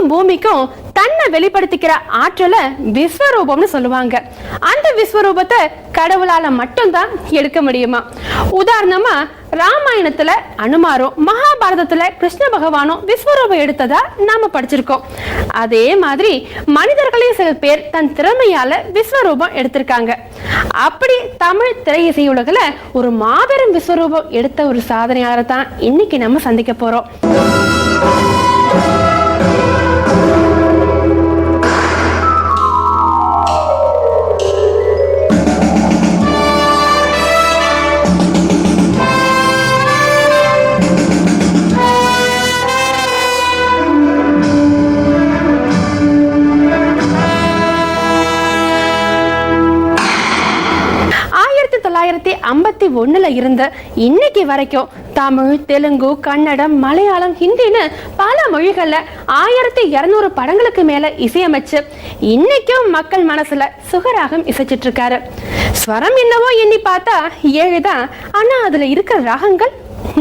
வானத்துக்கும் பூமிக்கும் தன்னை வெளிப்படுத்திக்கிற ஆற்றலை விஸ்வரூபம்னு சொல்லுவாங்க. அந்த விஸ்வரூபத்தை கடவுளால மட்டும்தான் எடுக்க முடியுமா? உதாரணமா ராமாயணத்துல அனுமாரும், மகாபாரதத்துல கிருஷ்ண பகவானும் விஸ்வரூபம் எடுத்ததா நாம படிச்சிருக்கோம். அதே மாதிரி மனிதர்களே சில பேர் தன் திறமையால விஸ்வரூபம் எடுத்திருக்காங்க. அப்படி தமிழ் திரை இசையுலகில் ஒரு மாபெரும் விஸ்வரூபம் எடுத்த ஒரு சாதனையாளரை தான் இன்னைக்கு நம்ம சந்திக்க போறோம். இருந்த இன்னைக்கு வரைக்கும் தமிழ், தெலுங்கு, கன்னடம், மலையாளம், ஹிந்தின்னு பல மொழிகள்ல 1200 படங்களுக்கு மேல இசையமைச்சு இன்னைக்கும் மக்கள் மனசுல சுகராகம் இசைச்சிட்டு இருக்காரு. ஸ்வரம் என்னவோ எண்ணி பார்த்தா 7 தான். ஆனா அதுல இருக்கிற ராகங்கள்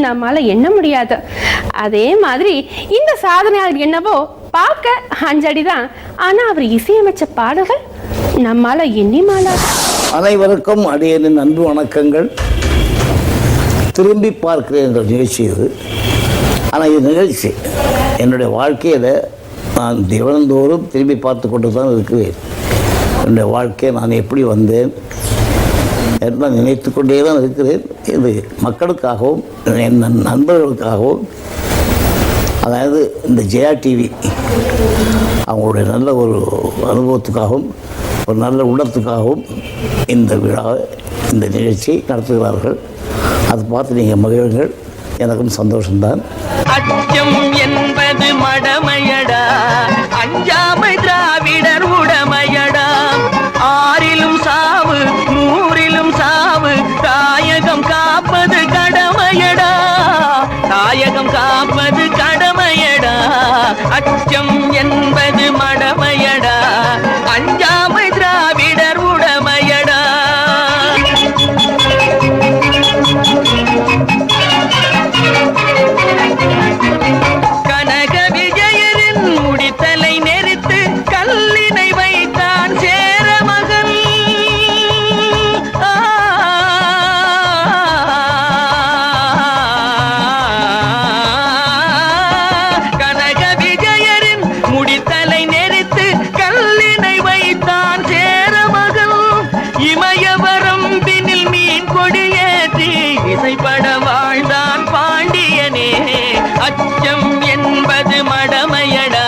நம்மால எண்ண முடியாது. அதே மாதிரி இந்த சாதனையாளர் என்னவோ பார்க்க 5 அடி தான். ஆனா அவர் இசையமைச்ச பாடல்கள் நம்மால எண்ணி மாளாது. அனைவருக்கும் அடியனின் அன்பு வணக்கங்கள். திரும்பி பார்க்கிறேன் என்ற நிகழ்ச்சி இது. ஆனால் இது நிகழ்ச்சி என்னுடைய வாழ்க்கையில் நான் தினந்தோறும் திரும்பி பார்த்து கொண்டு தான் இருக்கிறேன். என்னுடைய வாழ்க்கையை நான் எப்படி வந்தேன் என்ன நினைத்து கொண்டே தான் இருக்கிறேன். இது மக்களுக்காகவும் என் நண்பர்களுக்காகவும், அதாவது இந்த ஜெயா டிவி அவங்களுடைய நல்ல ஒரு அனுபவத்துக்காகவும் ஒரு நல்ல உள்ளத்துக்காகவும் இந்த விழா, இந்த நிகழ்ச்சியை நடத்துகிறார்கள். அதை பார்த்து நீங்கள் மகிழுங்கள். எனக்கும் சந்தோஷம்தான். அச்சம் என்பது மடமையடா, அஞ்சாமை திராவிடர் உடமையடா. 6லும் சாவு 100லும் சாவு, தாயகம் காப்பது கடமையடா, தாயகம் காப்பது கடமையடா. அச்சம் என்பது மடமையடா, அஞ்சாமை திராவிடர் உடமையடா. கனக விஜயரின் முடித்தலை நெரித்து கல்லினை வைத்தான் சேர மகன். கனக விஜயரின் முடித்தலை நெரித்து கல்லினை வைத்தான் சேர மகன். இமயவரம் பின்னில் மீன் கொடியேற்றி இசைப்பட வாழ்ந்தான் பாண்டியனே. அச்சம் என்பது மடமையடா,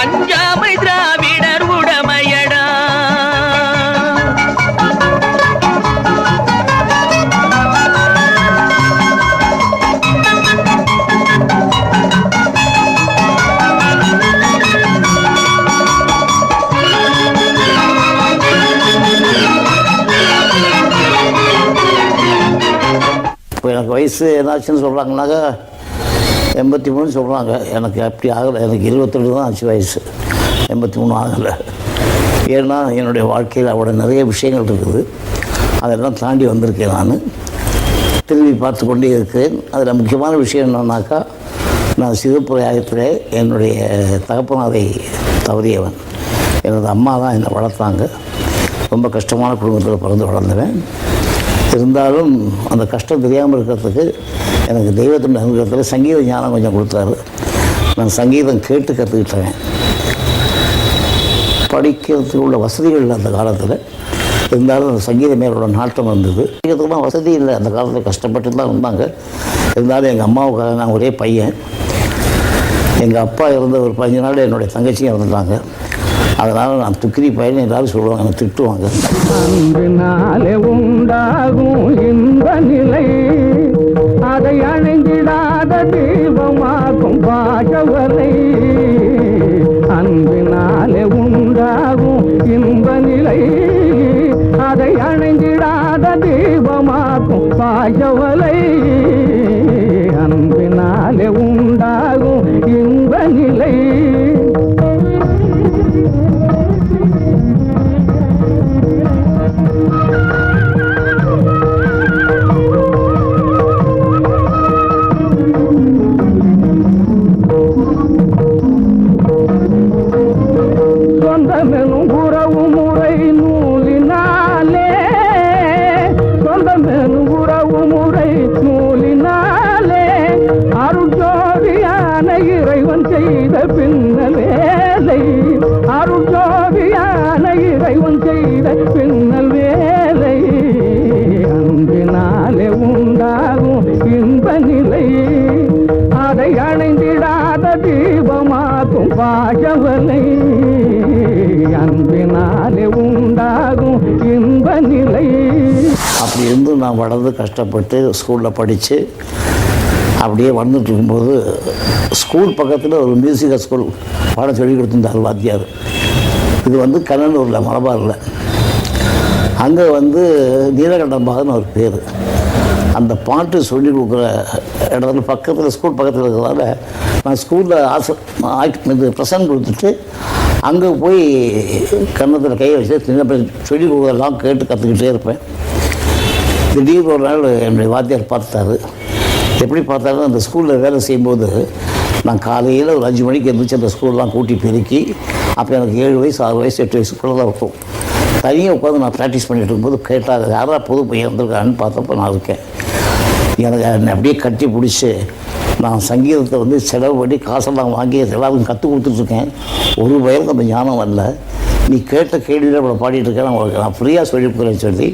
அஞ்சாமை திராவிடர் உடமையடா. இப்போ எனக்கு வயசு என்னாச்சுன்னு சொல்கிறாங்கனாக்கா 83 சொல்கிறாங்க. எனக்கு அப்படி ஆகலை. எனக்கு 22 தான் ஆச்சு வயசு, 83 ஆகலை. ஏன்னா என்னுடைய வாழ்க்கையில் அவ்வளோ நிறைய விஷயங்கள் இருக்குது. அதெல்லாம் தாண்டி வந்திருக்கேன். நான் திரும்பி பார்த்து கொண்டே இருக்கிறேன். அதில் முக்கியமான விஷயம் என்னன்னாக்கா, நான் சிறுபிராயத்தில் என்னுடைய தகப்பனாரை தவறியவன். எனது அம்மா தான் என்னை வளர்த்தாங்க. ரொம்ப கஷ்டமான குடும்பத்தில் பிறந்து வளர்ந்தவன். இருந்தாலும் அந்த கஷ்டம் தெரியாமல் இருக்கிறதுக்கு எனக்கு தெய்வத்தின் அனுகிரகத்தில் சங்கீத ஞானம் கொஞ்சம் கொடுத்தாரு. நான் சங்கீதம் கேட்டு கற்றுக்கிட்டேன். படிக்கிறதுக்கு உள்ள வசதிகள் அந்த காலத்தில் இருந்தாலும் அந்த சங்கீத மேலோட நாட்டம் வந்தது. படிக்கிறதுக்குலாம் வசதி இல்லை. அந்த காலத்தில் கஷ்டப்பட்டு தான் இருந்தாங்க. இருந்தாலும் எங்கள் அம்மாவுக்காக நான் ஒரே பையன். எங்கள் அப்பா இறந்த ஒரு 15 நாள் என்னுடைய தங்கச்சியும் இறந்துட்டாங்க. அதனால் நான் துக்கிரி பையன் எல்லாரும் சொல்லுவாங்க, எனக்கு திட்டுவாங்க. அன்பினாலே உண்டாகும் இந்த நிலை, அதை அணைந்திடாத தீபமாகும் பாகவலை. அன்பினாலே உண்டாகும் இன்ப நிலை, அதை அணைந்திடாத தீபமாகும் பாகவலை. அன்பினாலே உண்டாகும் இன்ப நிலை. அணைந்திடாத தீபமாக்கும் பாசவலை அன்பினாலே உண்டாகும் இன்ப நிலை. அப்படி இருந்து நான் வளர்ந்து கஷ்டப்பட்டு ஸ்கூலில் படித்து அப்படியே வந்துட்டு இருக்கும்போது ஸ்கூல் பக்கத்தில் ஒரு மியூசிக்கல் ஸ்கூல் பாடம் சொல்லி கொடுத்துருந்தார் வாத்தியார். இது வந்து கண்ணனூரில் மலபாரில். அங்கே வந்து நீலகண்டம்பாகன்னு ஒரு பேர். அந்த பாட்டு சொல்லி கொடுக்குற இடத்துல பக்கத்தில் ஸ்கூல் பக்கத்தில் இருக்கிறதால நான் ஸ்கூலில் இது ப்ரெசன்ட் கொடுத்துட்டு அங்கே போய் கன்னத்தில் கையை வச்சு சின்ன சொல்லி கொடுக்குறதெல்லாம் கேட்டு கற்றுக்கிட்டே இருப்பேன். திடீர்னு ஒரு நாள் என்னுடைய வாத்தியார் பார்த்தாரு. எப்படி பார்த்தாலும் அந்த ஸ்கூலில் வேலை செய்யும்போது நான் காலையில் ஒரு 5 மணிக்கு எழுந்திரிச்சு அந்த ஸ்கூல்லாம் கூட்டி பெருக்கி, அப்போ எனக்கு 7 வயசு 6 வயசு 8 வயசுக்குள்ளே தான் இருக்கும். தனியாக உட்காந்து நான் ப்ராக்டிஸ் பண்ணிகிட்டு இருக்கும்போது கேட்டால் யாரா புது பையன் வந்திருக்கான்னு பார்த்தப்போ நான் இருக்கேன். எனக்கு என்னை அப்படியே கட்டி பிடிச்சி நான் சங்கீதத்தை வந்து செலவு பண்ணி காசெல்லாம் வாங்கி எல்லாருக்கும் கற்றுக் கொடுத்துட்ருக்கேன். ஒரு பையனுக்கு அந்த ஞானம் வரல. நீ கேட்ட கேள்வியில் இவ்வளோ பாடிட்டு இருக்கேன், நான் ஃப்ரீயாக சொல்லிக் கொடுக்குறேன்னு சொல்லி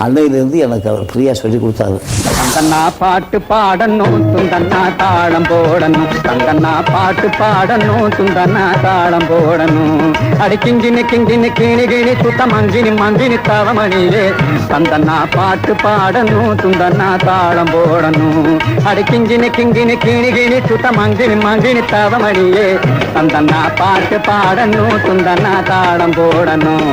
அன்னையிலேருந்து எனக்கு அவர் ஃப்ரீயாக சொல்லி கொடுத்தாரு. தங்கண்ணா பாட்டு பாடணும், துந்தண்ணா தாளம் போடணும். தங்கண்ணா பாட்டு பாடணும், துந்தண்ணா தாளம் போடணும். அடி கிங்கினி கிங்கினி கிணி கிணி சுத்த மங்கினி மங்கினி தவமணியே. தந்தண்ணா பாட்டு பாடணும், துந்தண்ணா தாளம் போடணும். அடி கிங்கினி கிங்கினி கிணி கிணி சுத்த மங்கினி மங்கினி தவமணியே. தந்தண்ணா பாட்டு பாடணும், துந்தண்ணா தாளம் போடணும்.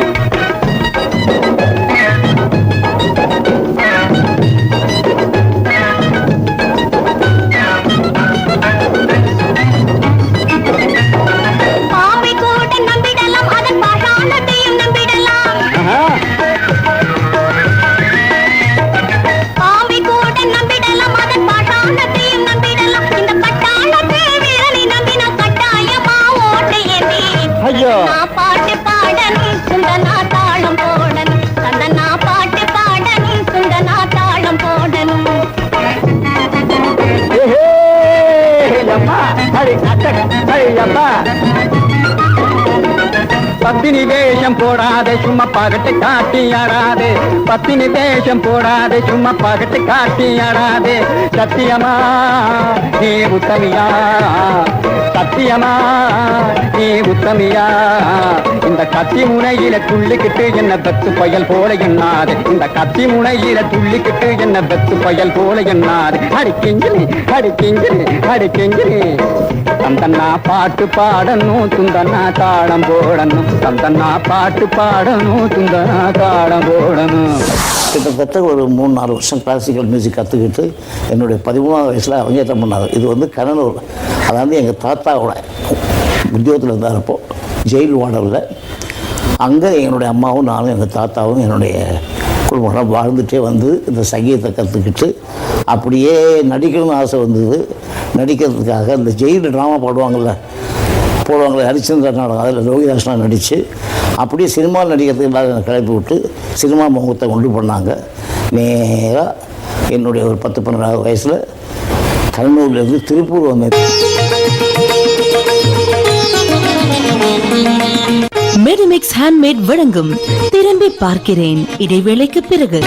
பாட்டு பாடணும், சுந்தனா தாளம் போடணும். தந்தனா பாட்டு பாடணும், சுந்தனா தாளம் போடணும். பத்தினி வேஷம் போடாதே சும்மா பகட்டு காட்டி ஆடாதே. பத்தினி வேஷம் போடாதே சும்மா பகட்டு காட்டி ஆடாதே. சத்தியமா நீ உத்தமியா, சத்தியமா நீ உத்தமியா. இந்த கத்தி முனையில துள்ளிக்கிட்டு என்ன பெத்து பயல் போல எண்ணாது. இந்த கத்தி முனையில துள்ளிக்கிட்டு என்ன பெத்து பயல் போல எண்ணாது. அடிக்கிஞ்சினி அடிக்கிஞ்சினி அடிக்கிஞ்சினி. தந்தண்ணா பாட்டு பாடணும், துந்தண்ணா தாளம் போடணும். தந்தண்ணா பாட்டு பாடணும், துந்தண்ணா தாளம் போடணும். கிட்டத்தட்ட ஒரு 3-4 வருஷம் கிளாசிக்கல் மியூசிக் கற்றுக்கிட்டு என்னுடைய 13ஆவது வயசில் அரங்கேற்றம் பண்ணார். இது வந்து கண்ணனூர், அதாவது எங்கள் தாத்தாவோட உத்தியோகத்தில் இருந்தார். அப்போது ஜெயில் வார்டனில். அங்கே என்னுடைய அம்மாவும் நானும் எங்கள் தாத்தாவும் என்னுடைய குடும்பம் வாழ்ந்துகிட்டே வந்து இந்த சங்கீதத்தை கற்றுக்கிட்டு அப்படியே நடிக்கணும்னு ஆசை வந்தது. நடிக்கிறதுக்காக இந்த ஜெயில் ட்ராமா போடுவாங்கள்ல ஹரிச்சந்திர நாடகம், அதில் லோகிதாசனா நடித்து அப்படியே சினிமாவில் நடிக்கிறதுக்கு எல்லாரும் கிளப்பி விட்டு சினிமா முகத்தை கொண்டு பண்ணாங்க. நேராக என்னுடைய ஒரு 10-12 வயசில் கண்ணூர்லேருந்து திருப்பூர் வந்தேன். மெடிமிக்ஸ் ஹேண்ட்மேட் வழங்கும் திரும்பி பார்க்கிறேன் இடைவேளைக்கு பிறகு.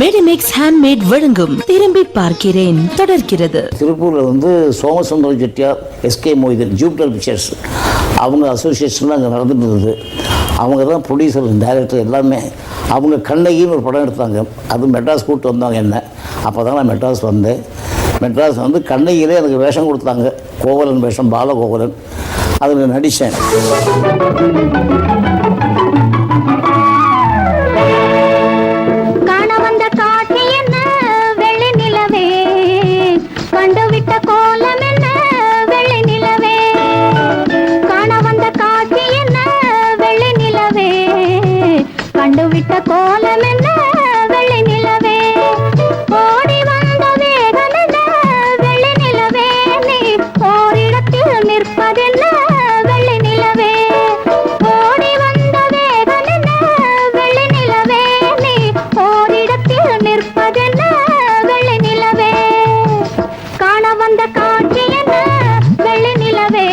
மெடிமிக்ஸ் ஹேண்ட்மேட் வழங்கும் திரும்பி பார்க்கிறேன் தொடர்கிறது. திருப்பூரில் வந்து Somasundara Chettiar, SK Moideen, Jupiter pictures அவங்க அசோசியேஷனில் அங்கே நடந்துட்டு இருந்தது. அவங்க தான் ப்ரொடியூசர், டைரக்டர் எல்லாமே. அவங்க கண்ணகின்னு ஒரு படம் எடுத்தாங்க. அது மெட்ராஸ் கூப்பிட்டு வந்தாங்க என்ன. அப்போ தான் நான் மெட்ராஸ் வந்தேன். மெட்ராஸ் வந்து கண்ணகியிலே எனக்கு வேஷம் கொடுத்தாங்க. கோவலன் வேஷம், பாலகோவலன். அதில் நடித்தேன். காண வந்த காட்சி என்ன வெள்ளி நிலவே, கண்டுவிட்ட கோலம் என்ன வெள்ளி நிலவே. காண வந்த காட்சி என்ன வெள்ளி நிலவே, கண்டுவிட்ட கோலம் என்ன வெள்ளி நிலவே. ஓடி வந்த வேகம் என்ன வெள்ளி நிலவே, நீ ஓரிடத்தில் நிற்பதென்ன வெள்ளி நிலவே. ஓடி வந்த வேகம் என்ன வெள்ளி நிலவே, நீ ஓரிடத்தில் நிற்பதென்ன வெள்ளி நிலவே. காண வந்த காட்சி என்ன வெள்ளி நிலவே,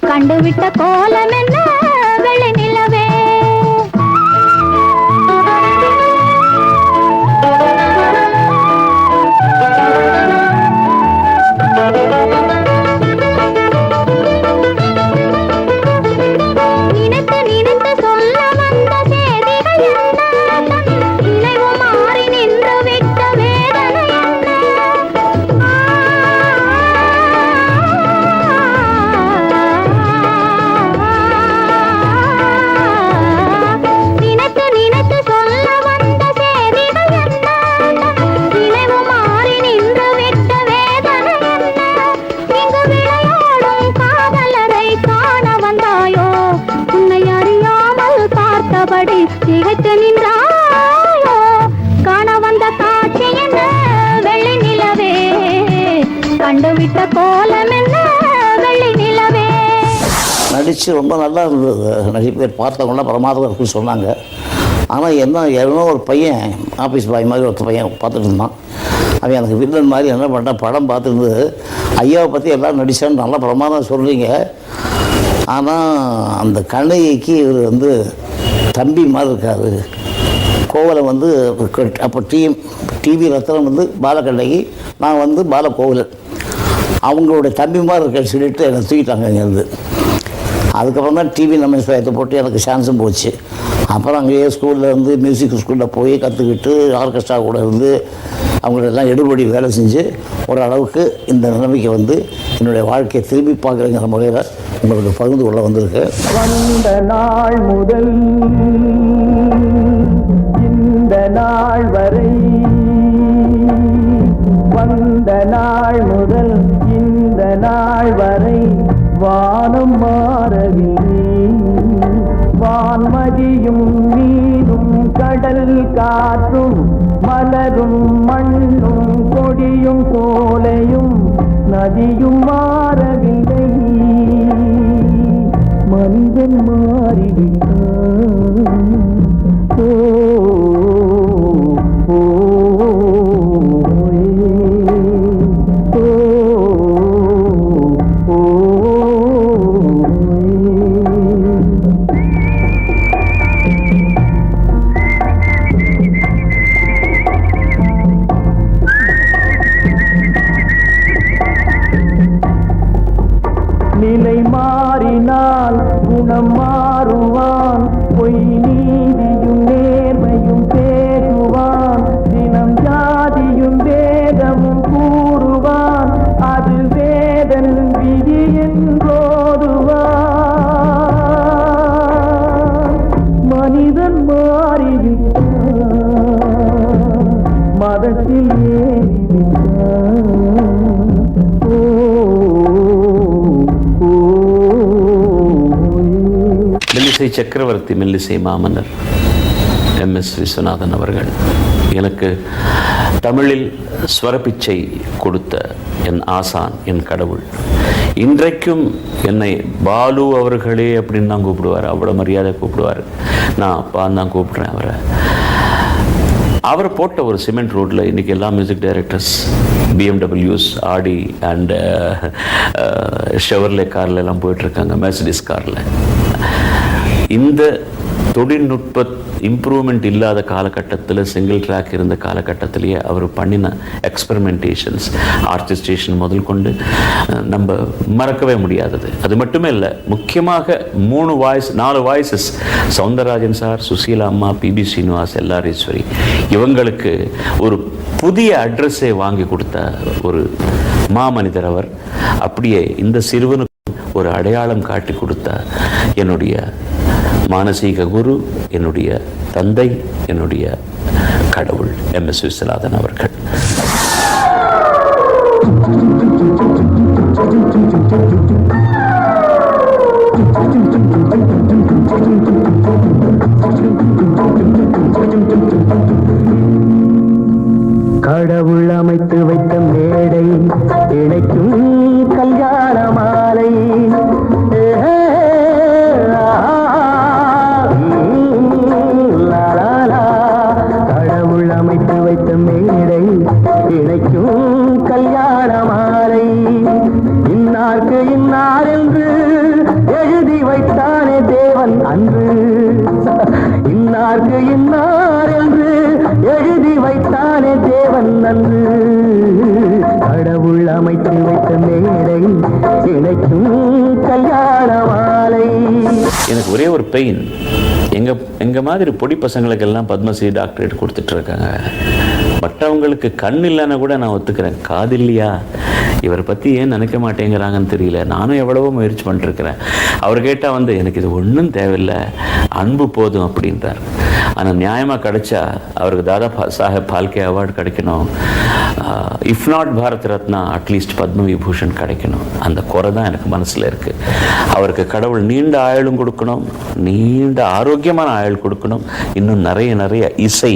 கண்டுவிட்ட கோலம் என்ன வெள்ளி நிலவே. கண்டுவிட்ட கோலம் என்ன வெள்ளி நிலவே. நடித்து ரொம்ப நல்லா இருந்தது. நிறைய பேர் பார்த்தவங்களாம் பிரமாதம் இருக்குன்னு சொன்னாங்க. ஆனால் என்ன ஒரு பையன் ஆஃபீஸ் பாய் மாதிரி ஒருத்த பையன் பார்த்துட்டு இருந்தான். அவன் எனக்கு வில்லன் மாதிரி என்ன பண்ணான், படம் பார்த்துருந்தது. ஐயாவை பற்றி எல்லோரும் நடித்தான்னு நல்லா பிரமாதம் சொல்கிறீங்க. ஆனால் அந்த கண்ணகிக்கு இவர் தம்பி மாதிரி இருக்கார். கோவலை அப்போ டிவி ரத்னம் பாலகண்ணகி, நான் பாலகோவலன். அவங்களுடைய தம்பி மாதிரி இருக்கேன்னு சொல்லிட்டு என்னை தூக்கிட்டாங்க இங்கேருந்து. அதுக்கப்புறம் தான் டிவி நம்ம சுயத்தை போட்டு எனக்கு சான்ஸும் போச்சு. அப்புறம் அங்கேயே ஸ்கூலில் மியூசிக் ஸ்கூலில் போய் கற்றுக்கிட்டு ஆர்கெஸ்ட்ரா கூட அவங்களெல்லாம் எடுபடி வேலை செஞ்சு ஓரளவுக்கு இந்த நிலைமைக்கு என்னுடைய வாழ்க்கையை திரும்பி பார்க்குறேங்கிற முறையில் உங்களுக்கு பகிர்ந்து கொள்ள வந்திருக்கு. வந்த நாள் முதல் இந்த நாள் வரை, வந்த நாள் முதல் இந்த நாள் வரை வானம் மாறவில்லை. வான்மதியும் நீரும் கடல் காற்றும் மலரும் மண்ணும் கொடியும் சோலையும் நதியும் மாறவில்லை. மனிதன் மாறிவிட்டான். ஓ ஓ நிலை மாறினால் குணம் மாறுவான். பொய் நீதியும் நேர்மையும் பேசுவான். தினம் ஜாதியும் வேதமும் கூறுவான். அது வேதன் விதி என்றோதுவான். மனிதன் மாறிவிட்டான். மதத்தில் ஏறிவிட்டான். மெல்லிசை சக்கரவர்த்தி, மெல்லிசை மாமன்னர் MS விஸ்வநாதன் அவர்கள் எனக்கு தமிழில் ஸ்வரப்பிச்சை கொடுத்த என் ஆசான், என் கடவுள். இன்றைக்கும் என்னை பாலு அவர்களே அப்படின்னு தான் கூப்பிடுவார். அவ்வளோ மரியாதை கூப்பிடுவார். நான் அப்பான்னு தான் கூப்பிட்றேன் அவரை. அவர் போட்ட ஒரு சிமெண்ட் ரோட்டில் இன்றைக்கி எல்லா music directors BMWs, Aadi and Chevrolet காரில் எல்லாம் போயிட்டுருக்காங்க, மெர்சிடிஸ் காரில். இந்த தொழில்நுட்ப இம்ப்ரூவ்மெண்ட் இல்லாத காலகட்டத்தில், சிங்கிள் ட்ராக் இருந்த காலகட்டத்திலேயே அவர் பண்ணின எக்ஸ்பெரிமெண்டேஷன்ஸ், ஆர்கெஸ்ட்ரேஷன் முதல் கொண்டு நம்ம மறக்கவே முடியாதது. அது மட்டுமே இல்லை, முக்கியமாக 4 வாய்ஸஸ், சௌந்தரராஜன் சார், சுசீலா அம்மா, PB ஸ்ரீனிவாஸ், எல்லாரீஸ்வரி, இவங்களுக்கு ஒரு புதிய அட்ரஸை வாங்கி கொடுத்த ஒரு மாமனிதர் அவர். அப்படியே இந்த சிறுவனுக்கு ஒரு அடையாளம் காட்டி கொடுத்த என்னுடைய மானசீக குரு, என்னுடைய தந்தை, என்னுடைய கடவுள் MS விஸ்வநாதன் அவர்கள். கடவுள் அமைத்து வைத்த மேடை இணைக்கும் கல்யாண மாலை. கடவுள் அமைத்து வைத்த மேடை இணைக்கும் கல்யாண மாலை. இன்னார்க்கு இன்னார் என்று எழுதி வைத்தானே தேவன் அன்று. இன்னார்க்கு இன்னார் என்று எழுதி வைத்தானே தேவன் அன்று. கடவுள் அமைத்து வைத்த மேடை இணைக்கும் கல்யாண மாலை. எனக்கு ஒரே ஒரு பெயின், எங்க மாதிரி பொடி பசங்களுக்கெல்லாம் பத்மஸ்ரீ டாக்டரேட் கொடுத்துட்டு இருக்காங்க. மற்றவங்களுக்கு கண் இல்லைன்னா கூட நான் ஒத்துக்கிறேன், காது இல்லையா, இவரை பற்றி ஏன் நினைக்க மாட்டேங்கிறாங்கன்னு தெரியல. நானும் எவ்வளவோ முயற்சி பண்ணிருக்கிறேன். அவர் கேட்டால் எனக்கு இது ஒன்றும் தேவையில்லை, அன்பு போதும் அப்படின்றார். ஆனால் நியாயமாக கிடைச்சா அவருக்கு தாதா சாஹேப் பால்கே அவார்டு கிடைக்கணும், if not Bharat Ratna at least Padma Vibhushan கிடைக்கணும். அந்த குறை தான் எனக்கு மனசில் இருக்குது. அவருக்கு கடவுள் நீண்ட ஆயுளும் கொடுக்கணும், நீண்ட ஆரோக்கியமான ஆயுள் கொடுக்கணும். இன்னும் நிறைய இசை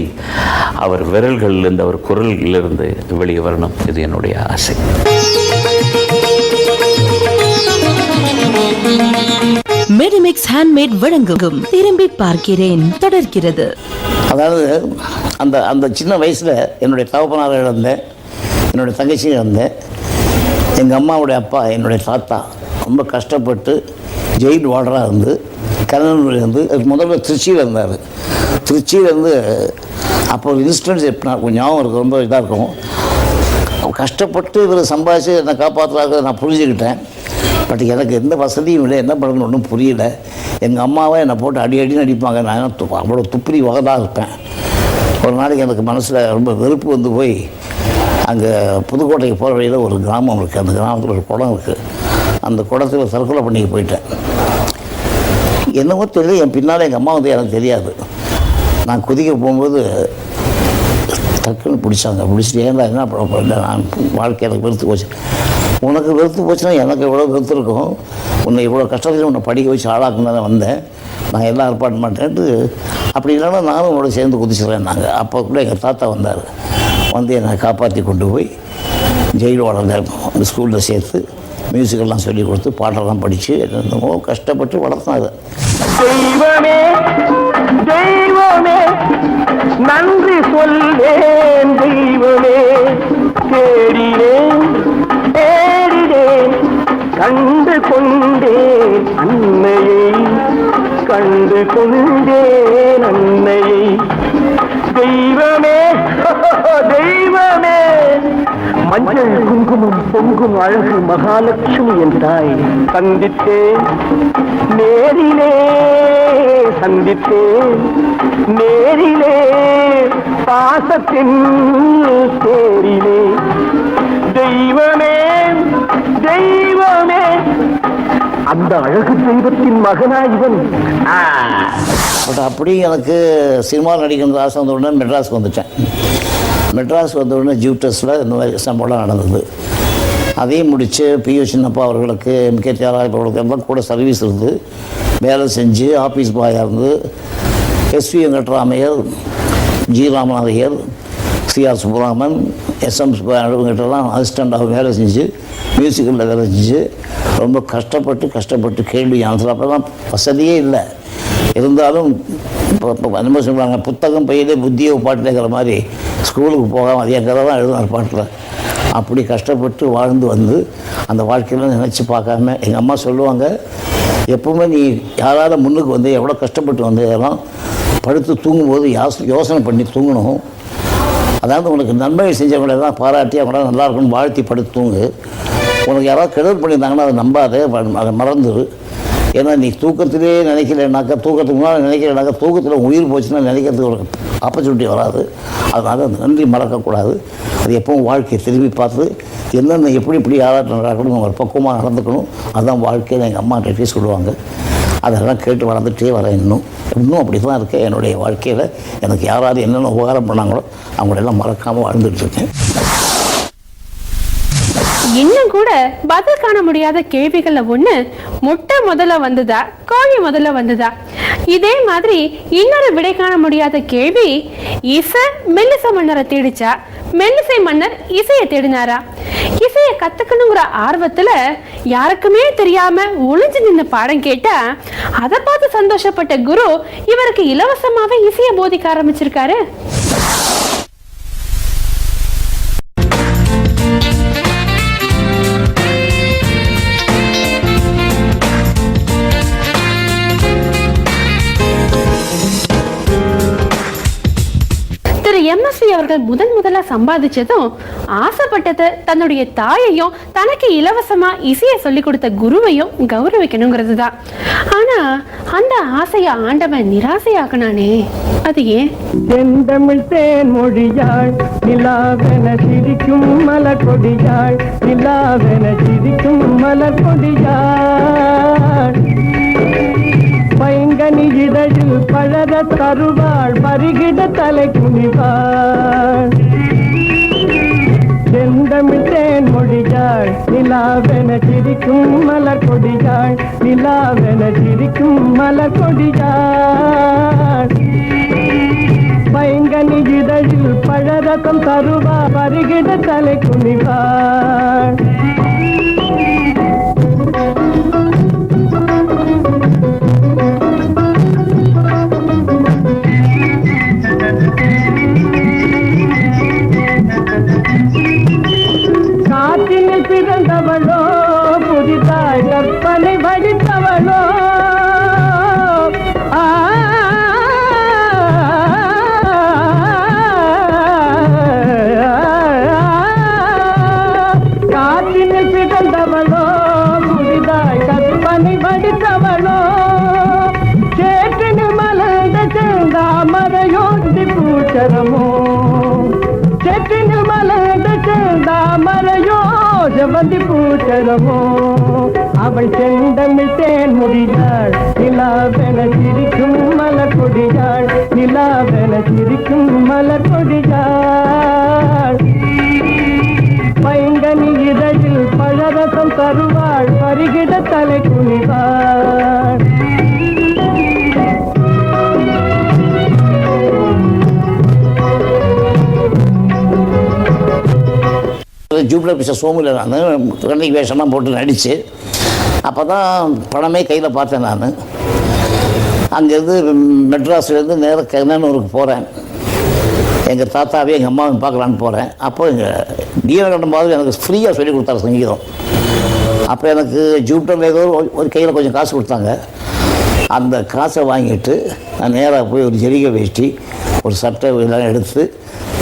அவர் விரல்களிலிருந்து, அவர் குரலிலிருந்து வெளியே வரணும். இது என்னுடைய ஆசை. மெடிமிக்ஸ் ஹேண்ட்மேட் வழங்கும் திரும்பி பார்க்கிறேன் தொடர்கிறது. அதாவது அந்த சின்ன வயசில் என்னுடைய தகப்பனாரை இழந்தேன், என்னுடைய தங்கச்சியை இழந்தேன். எங்கள் அம்மாவுடைய அப்பா என்னுடைய தாத்தா ரொம்ப கஷ்டப்பட்டு ஜெயில் வார்டராக இருந்து கல்லூரியிலேருந்து முதல்ல திருச்சியில் இருந்தார். திருச்சியிலேருந்து அப்போ ஒரு இன்சிடென்ட்ஸ் கொஞ்சம் ஞாபகம் இருக்கும், ரொம்ப இதாக இருக்கும். கஷ்டப்பட்டு இவர் சம்பாதிச்சு என்னை காப்பாற்றுறாங்க நான் புரிஞ்சுக்கிட்டேன். பட் எனக்கு எந்த வசதியும் இல்லை, என்ன பண்ணணும்னு ஒன்றும் புரியல. எங்கள் அம்மாவை என்னை போட்டு அடின்னு அடிப்பாங்க. நான் அவ்வளோ துப்பிரி வகதாக இருப்பேன். ஒரு நாளைக்கு எனக்கு மனசில் ரொம்ப வெறுப்பு வந்து போய் அங்கே புதுக்கோட்டைக்கு போகிற வழியில் ஒரு கிராமம் இருக்குது, அந்த கிராமத்தில் ஒரு குளம் இருக்குது. அந்த குளத்தில் தற்கொலை பண்ணிக்க போயிட்டேன். என்னவோ தெரியல, என் பின்னால் எங்கள் அம்மா வந்து எனக்கு தெரியாது. நான் குதிக்க போகும்போது டக்குன்னு பிடிச்சாங்க. பிடிச்சிட்டு ஏன்னா என்ன பண்ண, நான் வாழ்க்கை எனக்கு வெறுத்து போச்சு. உனக்கு வெறுத்து போச்சுன்னா எனக்கு எவ்வளோ வெறுத்து இருக்கும். உன்னை இவ்வளோ கஷ்டத்தில் உன்னை படிக்க வச்சு ஆளாக்குன்னு தான் வந்தேன். நான் எல்லாம் ஏற்பாடு மாட்டேன்ட்டு, அப்படி இல்லைன்னா நானும் உங்களோட சேர்ந்து குதிச்சிடுறேன். நாங்கள் அப்போ கூட எங்கள் தாத்தா வந்தார், வந்து என்னை காப்பாற்றி கொண்டு போய் ஜெயில் வளர்ந்த அந்த ஸ்கூலில் சேர்த்து மியூசிக்கெல்லாம் சொல்லி கொடுத்து பாட்டெல்லாம் படித்து என்னமோ கஷ்டப்பட்டு வளர்த்தாங்க. தெய்வமே தெய்வமே நன்றி சொல்லேன், தெய்வமே தேடினேன் தேடினேன் கண்டு கொண்டேன் அன்னையை, கண்டு கொண்டேன் அன்னையை. தெய்வமே தெய்வமே மஞ்சள் குங்குமம் பொங்கும் அழகு மகாலட்சுமி என் தாய் சந்தித்தேன் நேரிலே, சந்தித்தேன் நேரிலே பாசத்தின் தேரிலே. தெய்வமே தெய்வமே அந்த அழகு தெய்வத்தின் மகனா இவன். பட் அப்படி எனக்கு சினிமாவில் நடிக்கிற ஆசை வந்த உடனே மெட்ராஸுக்கு வந்துட்டேன். மெட்ராஸ் வந்த உடனே ஜூட்டஸில் இந்த மாதிரி சம்பவம் நடந்தது. அதையும் முடித்து பியூ சின்னப்பா அவர்களுக்கு, எம்கே தியாகராஜ் அவர்களுக்கு எல்லாம் கூட சர்வீஸ் இருந்து வேலை செஞ்சு ஆஃபீஸ் பாயாக இருந்து SV Venkatramaiyer, G Ramanathaiyer, CR Subburaman, SM இவங்ககிட்டலாம் அசிஸ்டண்ட்டாக வேலை செஞ்சு மியூசிக்கலில் வேலை செஞ்சு ரொம்ப கஷ்டப்பட்டு கேள்வி ஆன்சர். அப்போலாம் வசதியே இல்லை. இருந்தாலும் இப்போ என்ன சொல்லுவாங்க, புத்தகம் பையிலே புத்தியை பாட்டுங்கிற மாதிரி ஸ்கூலுக்கு போகாமல் அதே கதை தான் எழுதினார் பாட்டில். அப்படி கஷ்டப்பட்டு வாழ்ந்து வந்து அந்த வாழ்க்கையில் நினச்சி பார்க்காம எங்கள் அம்மா சொல்லுவாங்க, எப்பவுமே நீ யாராவது முன்னுக்கு வந்து எவ்வளோ கஷ்டப்பட்டு வந்து எல்லாம் படுத்து தூங்கும்போது யோசனை பண்ணி தூங்கணும். அதாவது உனக்கு நன்மை செஞ்சவங்களை தான் பாராட்டி அவங்கள நல்லா இருக்குன்னு வாழ்த்தி படுத்து தூங்கு. உனக்கு யாராவது கெடுதல் பண்ணியிருந்தாங்கன்னா அதை நம்பாதே, அதை மறந்துடு. ஏன்னா நீ தூக்கத்திலே நினைக்கலைனாக்கா, தூக்கத்துக்கு முன்னால் நினைக்கலைனாக்கா, தூக்கத்தில் உயிர் போச்சுன்னா நினைக்கிறதுக்கு ஒரு ஆப்பர்ச்சுனிட்டி வராது. அதனால் அந்த நன்றி மறக்கக்கூடாது. அது எப்பவும் வாழ்க்கையை திரும்பி பார்த்து என்னென்ன எப்படி யாராவது நடக்கணும், ஒரு பக்குவமாக நடந்துக்கணும். அதுதான் வாழ்க்கையில் எங்கள் அம்மா கிட்டே சொல்லுவாங்க. அதெல்லாம் கேட்டு வளர்ந்துட்டே வரேன். இன்னும் அப்படி தான் இருக்கேன். என்னுடைய வாழ்க்கையில் எனக்கு யாராவது என்னென்ன உபகாரம் பண்ணாங்களோ அவங்களெல்லாம் மறக்காமல் வாழ்ந்துட்டுருக்கேன். இன்னும் கூட பதில் காண முடியாத கேள்விகள்ல ஒண்ணு, முட்டை முதல்ல வந்ததா கோழி முதல்ல வந்ததா? இதே மாதிரி இன்னொரு விடை காண முடியாத கேள்வி, இசை மெல்லிசை மன்னரை தேடிச்சா மெல்லிசை மன்னர் இசையை தேடினாரா? இசையை கத்துக்கணுங்கிற ஆர்வத்துல யாருக்குமே தெரியாம ஒளிஞ்சு நின்று பாடம் கேட்டா அதை பார்த்து சந்தோஷப்பட்ட குரு இவருக்கு இலவசமாவே இசையை போதிக்க ஆரம்பிச்சிருக்காரு. எம்எஸ்வி அவர்கள் முதல்ல சம்பாதிச்சதும் ஆசைப்பட்டது தன்னுடைய தாயையும் தனக்கு இலவசமா இசையை சொல்லி கொடுத்த குருவையும் கௌரவிக்கணுங்கிறது தான். ஆனா அந்த ஆசையை ஆண்டவன் நிராசையாக்குனானே, அது ஏன்? செந்தமிழ் தேன் மொழியாள் நிலாவென சிரிக்கும் மலர் கொடியாள், நிலாவென சிரிக்கும் மலர் கொடியாள். பைங்கனி இதழில் பழர தருவாள், பருகிட தலை குனிவாள். செந்தமிழ் தேன் மொழியாள் நிலாவென சிரிக்கும் மலர் கொடியாள், நிலாவென சிரிக்கும் மலர் கொடியாள். பைங்கனி இதழில் பழரசம் தருவாள், பருகிட தலை குனிவாள். சிறந்தவளோ புதிதாய் கற்பனை வடித்தவளோ காற்றினில் சிறந்தவளோ புதிதாய் கற்பனை வடித்தவளோ சேற்றினில் மலர்ந்த செந்தாமரையோடி பூச்சரமோ சேற்றினில் மலர்ந்த செந்தாமரையோ செவந்தி பூச்சரமோ அவள் செந்தமிழ் தேன் முடியாள் நிலாவென சிரிக்கும் மலர் கொடியாள் நிலாவென சிரிக்கும் மலர் கொடியாள் பைங்கனி இதழில் பழரசம் தருவாள் பருகிட தலை குனிவாள் ஜூப்ளர் பிக்சர் சோமுல நான் கண்ணிக்கு வேஷம்லாம் போட்டு நடித்து அப்போ தான் படமே கையில் பார்த்தேன் நான். அங்கேருந்து மெட்ராஸ்லேருந்து நேராக கண்ணனூருக்கு போகிறேன். எங்கள் தாத்தாவே எங்கள் அம்மாவையும் பார்க்கலான்னு போகிறேன். அப்போ எங்கள் நீலகண்டம் மாதிரி எனக்கு ஃப்ரீயாக சொல்லி கொடுத்தாரு சங்கீதம். அப்போ எனக்கு ஜூப்ளரில் ஏதோ ஒரு கையில் கொஞ்சம் காசு கொடுத்தாங்க. அந்த காசை வாங்கிட்டு நான் நேராக போய் ஒரு ஜெரிகை வேஷ்டி ஒரு சட்டை இதெல்லாம் எடுத்து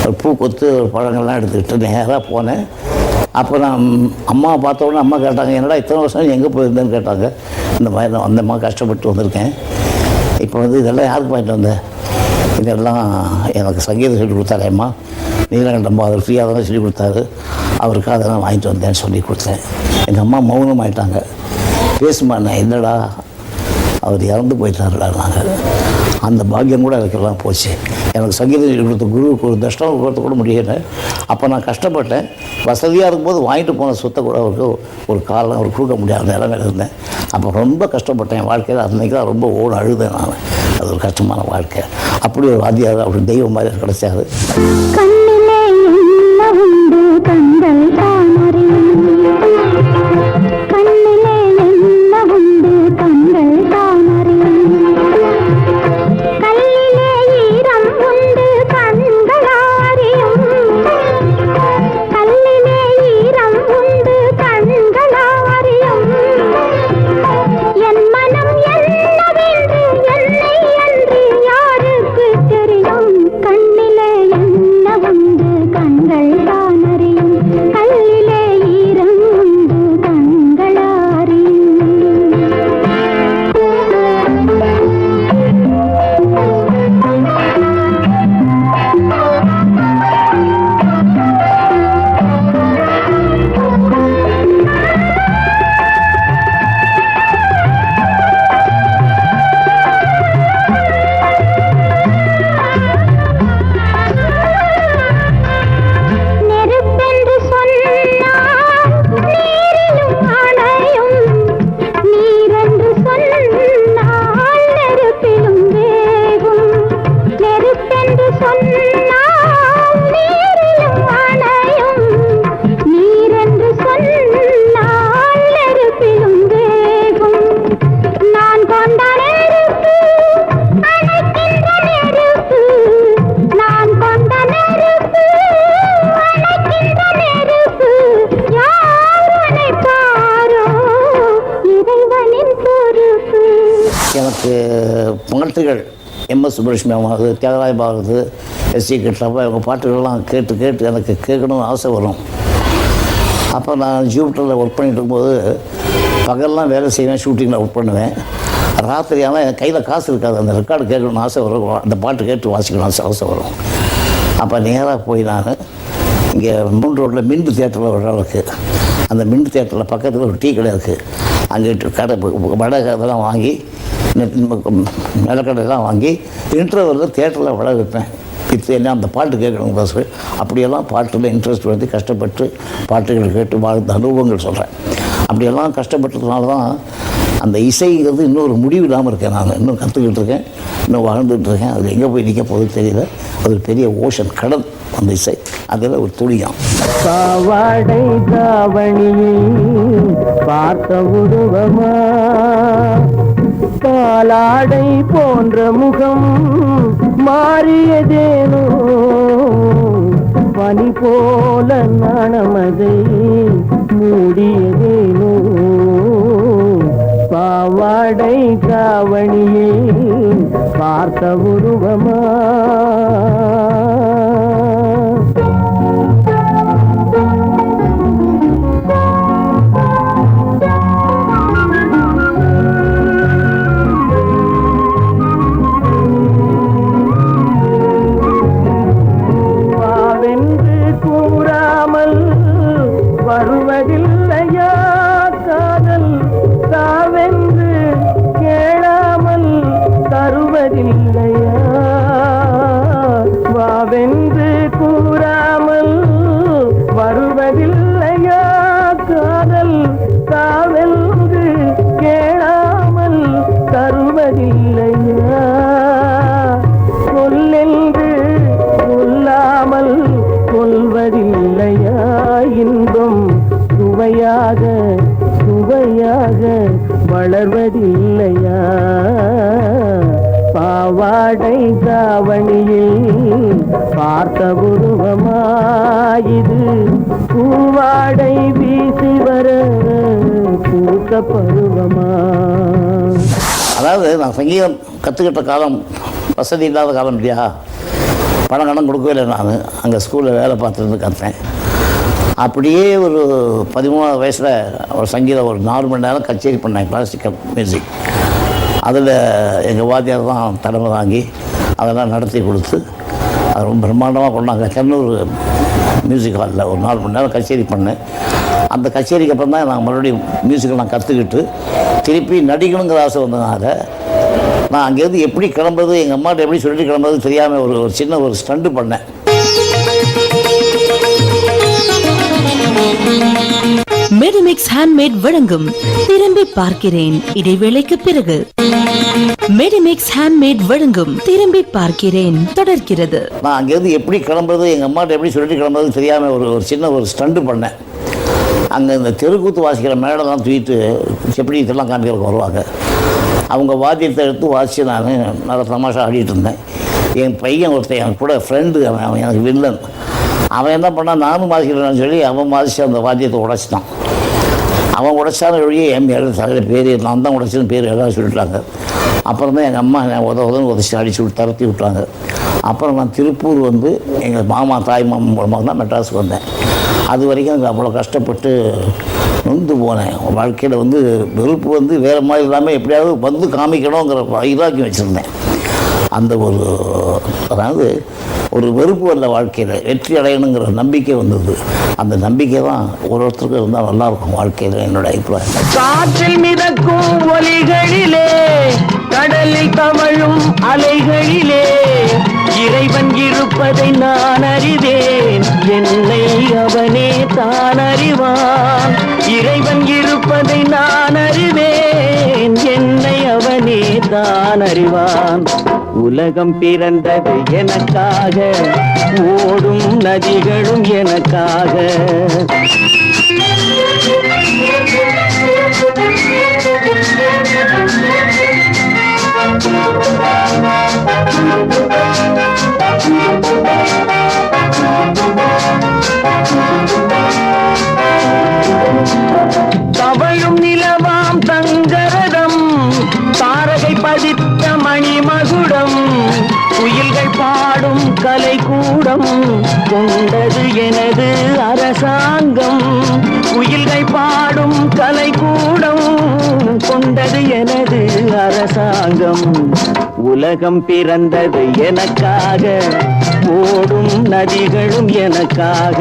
ஒரு பூ கொத்து ஒரு பழங்கள்லாம் எடுத்துக்கிட்டு நேராக போனேன். அப்போ நான் அம்மாவை பார்த்த உடனே அம்மா கேட்டாங்க, என்னடா இத்தனை வருஷம் எங்கே போயிருந்தேன்னு கேட்டாங்க. இந்த மாதிரி நான் வந்தம்மா கஷ்டப்பட்டு வந்திருக்கேன். இப்போ இதெல்லாம் யாருக்கு வாங்கிட்டு வந்தேன்? இதெல்லாம் எனக்கு சங்கீதம் சொல்லி கொடுத்தாரு அம்மா. நீலகண்டம் அவர் ஃப்ரீயாக தானே சொல்லி கொடுத்தாரு, அவருக்காக அதெல்லாம் வாங்கிட்டு வந்தேன்னு சொல்லி கொடுத்தேன். எங்கள் அம்மா மௌனம் ஆகிட்டாங்க. பேசுமா நான் இல்லைடா அவர் இறந்து போயிட்டாருடா. நாங்கள் அந்த பாக்கியம் கூட எனக்கு எல்லாம் போச்சு. எனக்கு சங்கீதம் சொல்லி கொடுத்த குருவுக்கு ஒரு தஷ்டம் கொடுத்து கூட முடியலை. அப்போ நான் கஷ்டப்பட்டேன். வசதியாக இருக்கும்போது வாங்கிட்டு போன சொத்தை கூட அவருக்கு ஒரு காலம் அவர் கொடுக்க முடியாத நிலைமையில் இருந்தேன். அப்போ ரொம்ப கஷ்டப்பட்டேன் என் வாழ்க்கையில். அன்றைக்கி தான் ரொம்ப ஓட அழுதேன் நான். அது ஒரு கஷ்டமான வாழ்க்கை. அப்படி ஒரு வாத்தியார் அப்படி தெய்வம் மாதிரி கிடைச்சாரு. கண்ணிலே என்ன உண்டு கண்கள் தாமரையும் கண்ணிலே என்ன உண்டு கண்கள் தாமரையும் கல்லிலே ஈரம் உண்டு கண்களாரியும் கல்லிலே ஈரம் உண்டு கண்களாரியும் என் மனம் என்னவென்று என்னை அன்று யாருக்கு தெரியும் கண்ணிலே என்ன உண்டு கண்கள் தானறியும் கல்லிலே ஈரம் உண்டு கண்களாரியும் நெருப்பென்று சொன்னால் நீரிலும் அணையும் நீரென்று சொன்னால் நெருப்பிலும் வேகும் நெருப்பென்று சொன்னால் நீரிலும் அணையும் நீரென்று சொன்னால் நெருப்பிலும் வேகும் நான் கொண்ட நெருப்பு அணைக்கின்ற நெருப்பு நான் கொண்ட நெருப்பு அணைக்கின்ற நெருப்பு யார் அணைப்பாரோ இறைவனின் பொறுப்பு. எனக்கு பாட்டுகள் எம்எஸ் சுப்புலட்சுமி அம்மாவது, தியாகராய பாரதி, எஸ்சி கிருஷ்ணப்பா இவங்க பாட்டுகள்லாம் கேட்டு கேட்டு எனக்கு கேட்கணும்னு ஆசை வரும். அப்போ நான் ஜூப்டரில் ஒர்க் பண்ணிட்டு இருக்கும்போது பகல்லாம் வேலை செய்வேன், ஷூட்டிங்கில் ஒர்க் பண்ணுவேன். ராத்திரி ஆனால் என் கையில் காசு இருக்காது. அந்த ரெக்கார்டு கேட்கணும்னு ஆசை வரும், அந்த பாட்டு கேட்டு வாசிக்கணும்னு ஆசை வரும். அப்போ நேராக போய் நான் இங்கே 3 ரோட்டில் மின்ட் தியேட்டரில் ஒரு அளவுக்கு அந்த மின்ட் தேட்டரில் பக்கத்தில் ஒரு டீ கடை இருக்குது. அங்கே கடை வடை இதெல்லாம் வாங்கி நிலக்கடையெல்லாம் வாங்கி இன்டர்வலில் தேட்டரில் வடை வைப்பேன். இப்போ என்ன அந்த பாட்டு கேட்கணும் பஸ் அப்படியெல்லாம் பாட்டில் இன்ட்ரெஸ்ட் வந்து கஷ்டப்பட்டு பாட்டுகள் கேட்டு வாழ்ந்த அனுபவங்கள் சொல்கிறேன். அப்படியெல்லாம் கஷ்டப்பட்டதுனால தான் அந்த இசைங்கிறது இன்னும் ஒரு முடிவு இல்லாமல் இருக்கேன். நான் இன்னும் கற்றுக்கிட்டு இருக்கேன், இன்னும் வாழ்ந்துட்டு இருக்கேன். அது எங்கே போய் நிற்க போகுது தெரியல. அது ஒரு பெரிய ஓஷன் கடல் அந்த இசை, அதில் ஒரு துளியம். பாவாடை தாவணியை பார்த்த உருவமா பாலாடை போன்ற முகம் மாறியதேனோ பனி போல நாணமதை மூடியதேனோ பாவாடை காவணியை பார்த்த உருவமா வருவதில்லையா காதல் தாவென்று கேளாமல் தருவதில்லையா வாவென்று கூறாமல் வருவதில்லையா காதல் தாவென்று கேளாமல் தருவதில்லையா சொல்லென்று சொல்லாமல் கொள்வதில்லையா இன்பம் சுவையாக சுவையாக வளர்வதில்லையா பாவாடை தாவணியில் பார்த்த உருவமாயிது பூவாடை வீசி வர பூத்த பருவமா. அதாவது நான் சங்கீதம் கற்றுக்கிட்ட காலம் வசதி இல்லாத காலம் இல்லையா, பணம் கடன் கொடுக்கவே இல்லை. நான் அங்கே ஸ்கூலில் வேலை பார்த்துருந்து கற்றேன். அப்படியே ஒரு 13 வயசில் ஒரு சங்கீதம் ஒரு 4 மணி நேரம் கச்சேரி பண்ணேன், கிளாசிக்கல் மியூசிக். அதில் எங்கள் வாத்தியார் தான் தலைமை தாங்கி அதெல்லாம் நடத்தி கொடுத்து அது ரொம்ப பிரம்மாண்டமாக கொண்டாங்க. சென்னூர் மியூசிக் ஹாலில் ஒரு 4 மணி நேரம் கச்சேரி பண்ணேன். அந்த கச்சேரிக்கு அப்புறம் தான் நான் மறுபடியும் மியூசிக்கை நான் கற்றுக்கிட்டு திருப்பி நடிக்கணுங்கிற ஆசை வந்ததுனால நான் அங்கேருந்து எப்படி கிளம்புறது, எங்கள் அம்மாட்ட எப்படி சொல்லிட்டு கிளம்புறது தெரியாமல் ஒரு சின்ன ஒரு ஸ்டண்டு பண்ணேன். மெடிமிக்ஸ் ஹேண்ட்மேட் வழங்கும் திரும்பி பார்க்கிறேன் இடைவேளைக்கு பிறகு. மெடிமிக்ஸ் ஹேண்ட்மேட் வழங்கும் திரும்பி பார்க்கிறேன் தொடர்கிறது. நான் அங்கேருந்து எப்படி கிளம்புறது, எங்கள் அம்மாட்ட எப்படி சொல்லிட்டு கிளம்புறது தெரியாமல் ஒரு சின்ன ஒரு ஸ்டண்டு பண்ணேன். அங்கே இந்த தெருக்கூத்து வாசிக்கிற மேடெல்லாம் தூக்கிட்டு எப்படி இதெல்லாம் காமிக்கிறதுக்கு வருவாங்க. அவங்க வாத்தியத்தை எடுத்து வாசித்து நான் நல்ல தமாஷா ஆடிட்டு இருந்தேன். என் பையன் ஒருத்தன் என் கூட ஃப்ரெண்டு, அவன் எனக்கு வில்லன். அவன் என்ன பண்ணான், நானும் வாசிக்கிறேன்னு சொல்லி அவன் வாசித்து அந்த வாத்தியத்தை உடைச்சிட்டான். அவன் உடைச்சாலும் வழியே என் தலையில் பேர் நான் தான் உடைச்சதுன்னு பேர் எல்லாம் சொல்லிட்டாங்க. அப்புறம் தான் எங்கள் அம்மா உதவுன்னு உதச்சி அடிச்சு விட்டு தரத்தி விட்டாங்க. அப்புறம் நான் திருப்பூர் வந்து எங்கள் மாமா தாய் மாமா மூலமாக தான் மெட்ராஸுக்கு வந்தேன். அது வரைக்கும் எனக்கு அவ்வளோ கஷ்டப்பட்டு நொந்து போனேன். வாழ்க்கையில் வந்து வெறுப்பு வந்து வேறு மாதிரி இல்லாமல் எப்படியாவது வந்து காமிக்கணுங்கிற இதாக்கி வச்சுருந்தேன். அந்த அதாவது ஒரு வெறுப்பு வந்த வாழ்க்கையில் வெற்றி அடையணுங்கிற நம்பிக்கை வந்தது. அந்த நம்பிக்கை தான் ஒருத்தருக்கு இருந்தால் நல்லாயிருக்கும் வாழ்க்கையில் என்னோட அபிப்பிராயம். காற்றில் மிதக்கும் ஒலிகளிலே கடலில் தவழும் அலைகளிலே இறைவன் இருப்பதை நான் அறிவேன், என்னை அவனே தான் அறிவான். இறைவன் இருப்பதை நான் அறிவேன், என்னை அவனே தான் அறிவான். உலகம் பிறந்தது எனக்காக, ஓடும் நதிகளும் எனக்காக. தவழும் நிலவாம் தங்கரதம், தாரகை பதித்த மணிமகுடம், குயில்கள் பாடும் கலைக்கூடம் கொண்டது எனது அரசாங்கம். குயில்கள் பாடும் கலைக்கூடம் கொண்டது எனது அரசாங்கம். உலகம் பிறந்தது எனக்காக, ஓடும் நதிகளும் எனக்காக.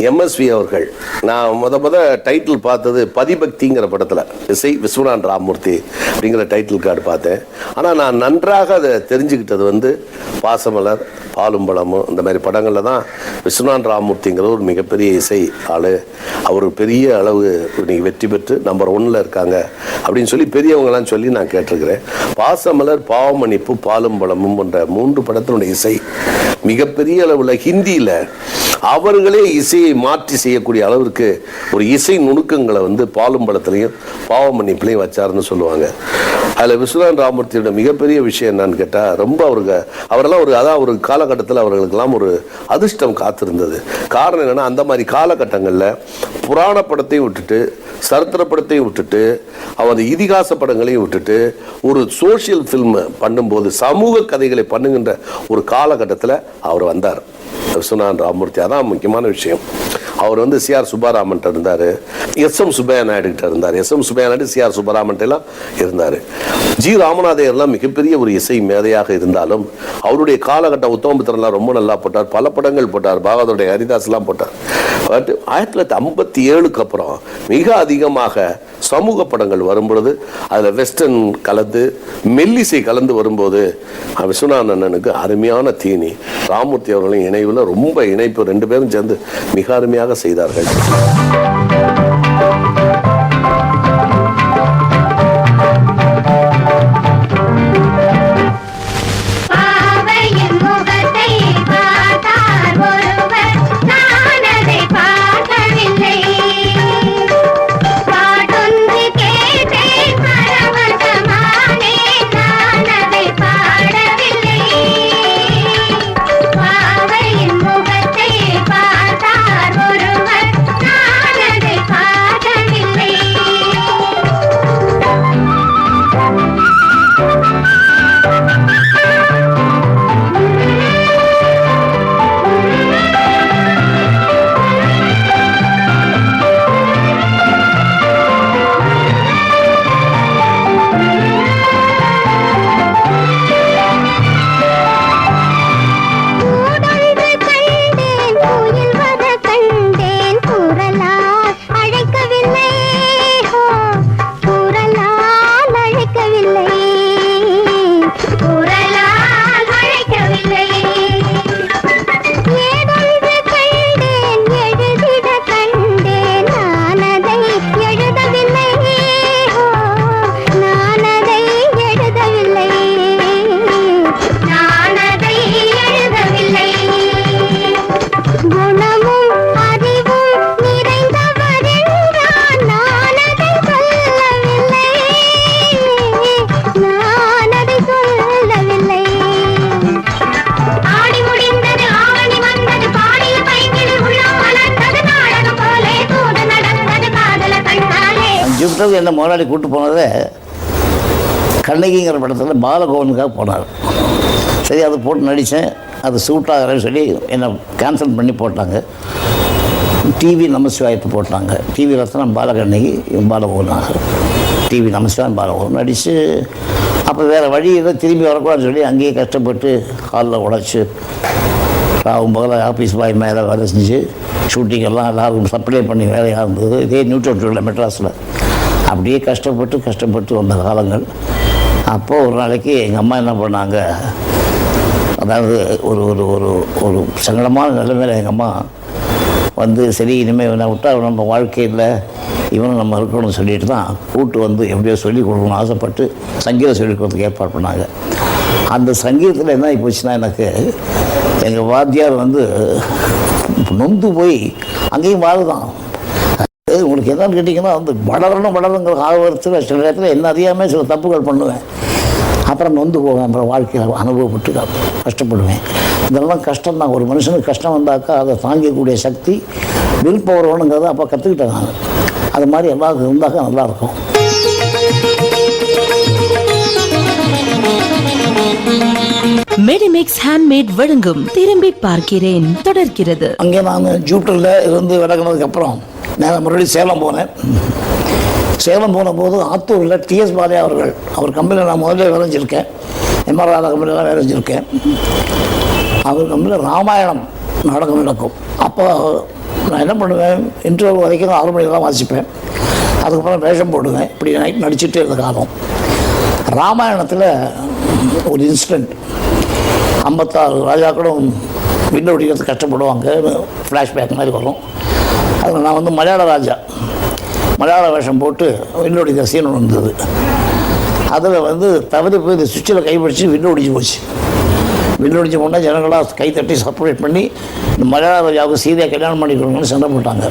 எம்எஸ்வி அவர்கள் நான் முத டைட்டில் பார்த்தது பதிபக்திங்கிற படத்தில் இசை விஸ்வநாத் ராமமூர்த்தி அப்படிங்கிற டைட்டில் கார்டு பார்த்தேன். ஆனால் நான் நன்றாக அதை தெரிஞ்சுக்கிட்டது வந்து பாசமலர், பாலும் பழமும் இந்த மாதிரி படங்களில் தான் விஸ்வநாத் ராமமூர்த்திங்கிற ஒரு மிகப்பெரிய இசை ஆள். அவர் பெரிய அளவு இன்னைக்கு வெற்றி பெற்று நம்பர் 1ல் இருக்காங்க அப்படின்னு சொல்லி பெரியவங்களாம் சொல்லி நான் கேட்டிருக்கிறேன். பாசமலர், பாவமன்னிப்பு, பாலும் பழமும் போன்ற 3 படத்தினுடைய இசை மிகப்பெரிய அளவில் ஹிந்தியில் அவர்களே இசையை மாற்றி செய்யக்கூடிய அளவிற்கு ஒரு இசை நுணுக்கங்களை வந்து பாலும் பழத்திலையும் பாவ மன்னிப்புலையும் வச்சாருன்னு சொல்லுவாங்க. அதில் விஸ்வநாதன் ராமமூர்த்தியோட மிகப்பெரிய விஷயம் என்னன்னு கேட்டால், ரொம்ப அவரெல்லாம் ஒரு காலகட்டத்தில் அவர்களுக்கெல்லாம் ஒரு அதிர்ஷ்டம் காத்திருந்தது. காரணம் என்னன்னா, அந்த மாதிரி காலகட்டங்களில் புராண படத்தையும் விட்டுட்டு, சரித்திர படத்தையும் விட்டுட்டு, அவர் இதிகாச படங்களையும் விட்டுட்டு ஒரு சோசியல் ஃபில்ம் பண்ணும்போது, சமூக கதைகளை பண்ணுகின்ற ஒரு காலகட்டத்தில் அவர் வந்தார் விஸ்வநாதன் ராமமூர்த்தி. அதான் முக்கியமான விஷயம். அவர் வந்து சிஆர் சுப்பராமன் இருந்தார், எஸ்எம் சுப்பையா நாயுடு கிட்ட இருந்தார். எஸ்எம் சுப்பையா நாயுடு, சிஆர் சுப்பராமன் எல்லாம் இருந்தார். ஜி ராமநாதையர்லாம் மிகப்பெரிய ஒரு இசை மேதையாக இருந்தாலும் அவருடைய காலகட்டம் உத்தமபுத்திரன்லாம் ரொம்ப நல்லா போட்டார், பல படங்கள் போட்டார், பாகவதருடைய ஹரிதாஸ்லாம் போட்டார். பட் 1957க்கு அப்புறம் மிக அதிகமாக சமூக படங்கள் வரும்பொழுது அதில் வெஸ்டர்ன் கலந்து மெல்லிசை கலந்து வரும்போது விஸ்வநாதன் அண்ணனுக்கு அருமையான தீனி. ராமமூர்த்தி அவர்களின் இணைவில் ரொம்ப இணைப்பு, ரெண்டு பேரும் சேர்ந்து மிக அருமையாக செய்தார்கள். என்ன முதலாளி கூப்பிட்டு போனதே கண்ணகிங்கிற படத்தில் பாலகோவனுக்காக போனார். சரி, அதை போட்டு நடித்தேன். அது சூட் ஆகிறேன்னு சொல்லி என்னை கேன்சல் பண்ணி போட்டாங்க. டிவி நமசிவாயத்தை போட்டாங்க. டிவி ரத்னம் பாலகண்ணகி பாலகோவனாக, டிவி நமசிவாயன் பாலகோவன் நடித்து, அப்போ வேறு வழி எதுவும் திரும்பி வரக்கூடாதுன்னு சொல்லி அங்கேயே கஷ்டப்பட்டு காலில் உடைச்சி ராவும் பகல ஆஃபீஸ் பாய் மேலே வேலை செஞ்சு ஷூட்டிங் எல்லாம் எல்லாருக்கும் சப்ளை பண்ணி வேலையாக இருந்தது. இதே நியூட்ரல் மெட்ராஸில் அப்படியே கஷ்டப்பட்டு வந்த காலங்கள். அப்போது ஒரு நாளைக்கு எங்கள் அம்மா என்ன பண்ணாங்க, அதாவது ஒரு ஒரு ஒரு ஒரு சங்கடமான நிலைமையில் எங்கள் அம்மா வந்து, சரி இனிமேல் இவனை விட்டால் நம்ம வாழ்க்கையில் இவனும் நம்ம இருக்கணும்னு சொல்லிட்டு தான் கூட்டு வந்து எப்படியோ சொல்லிக் கொடுக்கணும்னு ஆசைப்பட்டு சங்கீதம் சொல்லிக் கொடுத்துக்கு ஏற்பாடு பண்ணாங்க. அந்த சங்கீதத்தில் என்ன ஆகி போச்சுன்னா, எனக்கு எங்கள் வாத்தியார் வந்து நொந்து போய் அங்கேயும் வாழுதான். உங்களுக்கு என்னன்னு கேட்டிங்கன்னா, வந்து வளரணுங்கிற ஆர்வத்தில் சில நேரத்தில் என்ன அறியாமல் சில தப்புகள் பண்ணுவேன். அப்புறம் நொந்து போவேன். அப்புறம் வாழ்க்கையில் அனுபவப்பட்டு கஷ்டப்படுவேன். இதெல்லாம் கஷ்டம் தான். ஒரு மனுஷனுக்கு கஷ்டம் வந்தாக்கா அதை தாங்கக்கூடிய சக்தி வில் பவர் வேணுங்கிறத அப்போ கற்றுக்கிட்டேன் நான். அது மாதிரி எல்லாருக்கும் இருந்தாக்கா நல்லாயிருக்கும். மெடிமிக்ஸ் ஹேண்ட்மேட் வழங்கும் திரும்பி பார்க்கிறேன் தொடர்கிறது. அங்கே நான் ஜூட்டரில் இருந்து விலகினதுக்கு அப்புறம் நான் மறுபடியும் சேலம் போனேன். சேலம் போன போது ஆத்தூரில் டிஎஸ் பாலையா அவர் கம்பெனியில் நான் முதல்ல விளைஞ்சிருக்கேன். எம்ஆர் ராதா கம்பெனிலாம் விளைஞ்சிருக்கேன். அவர் கம்பெனியில் ராமாயணம் நாடகம் நடக்கும். அப்போ நான் என்ன பண்ணுவேன், இன்டர்வல் வரைக்கும் 6 மணிக்கு தான் வாசிப்பேன். அதுக்கப்புறம் வேஷம் போடுவேன். இப்படி நைட் நடிச்சுட்டு இருந்த காலம். ராமாயணத்தில் ஒரு இன்சிடெண்ட், 56 ராஜாக்களும் வில்ல ஒடிக்கிறது கஷ்டப்படுவாங்க, ஃப்ளாஷ்பேக் மாதிரி வரும். அதில் நான் வந்து மலையாள வேஷம் போட்டு வில்ல ஒடிக்கிற சீன் ஒன்று இருந்தது. அதில் வந்து தவறி போய் இந்த சுவிட்சில் கைப்பிடிச்சு வில்ல ஒடிச்சு போச்சு. வில்லடிச்ச பொண்ணை ஜனங்களாக கைத்தட்டி சப்பரேட் பண்ணி இந்த மலையாள ராஜாவுக்கு சீதையை கல்யாணம் பண்ணிக்கணும்னு சண்டை போட்டாங்க.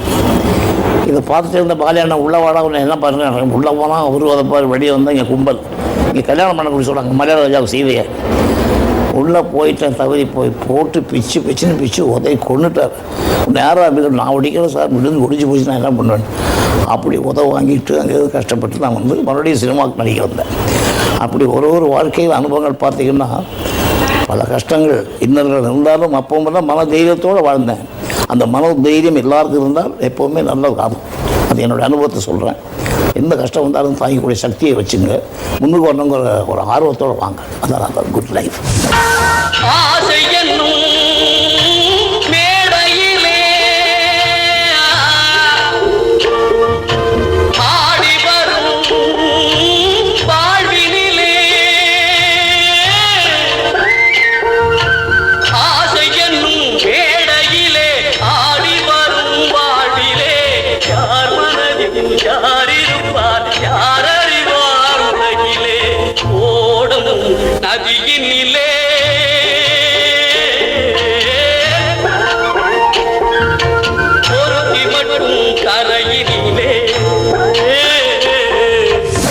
இதை பார்த்துட்டு இருந்த பாலியான உள்ள வாடா என்ன பாருங்க, உள்ளே போனால் ஒரு உதப்பார் வெளியே வந்தால் இங்கே கும்பல் இங்கே கல்யாணம் பண்ண சொல்கிறாங்க மலையாள ராஜாவுக்கு சீதையை. உள்ளே போயிட்டேன், தவறி போட்டு பிச்சு உதவி கொண்டுட்டார். நேரம் அப்படி நான் ஒடிக்கிறேன் சார், விழுந்து ஒடிச்சு போச்சு, நான் என்ன பண்ணுவேன். அப்படி உதவி வாங்கிட்டு அங்கே கஷ்டப்பட்டு நான் மறுபடியும் சினிமாவுக்கு நடிக்க வந்தேன். அப்படி ஒரு வாழ்க்கையில் அனுபவங்கள் பார்த்திங்கன்னா பல கஷ்டங்கள் இன்னல்கள் இருந்தாலும் அப்போ தான் மன தைரியத்தோடு வாழ்ந்தேன். அந்த மன தைரியம் எல்லாருக்கும் இருந்தால் எப்போவுமே நல்ல ஆகும். அது என்னோடய அனுபவத்தை சொல்கிறேன். எந்த கஷ்டம் வந்தாலும் தாங்கிக்கூடிய சக்தியை வச்சுங்க, முன்னுக்கு வரணுங்கிற ஒரு ஆர்வத்தோடு வாங்க. அதான் குட் லைஃப்.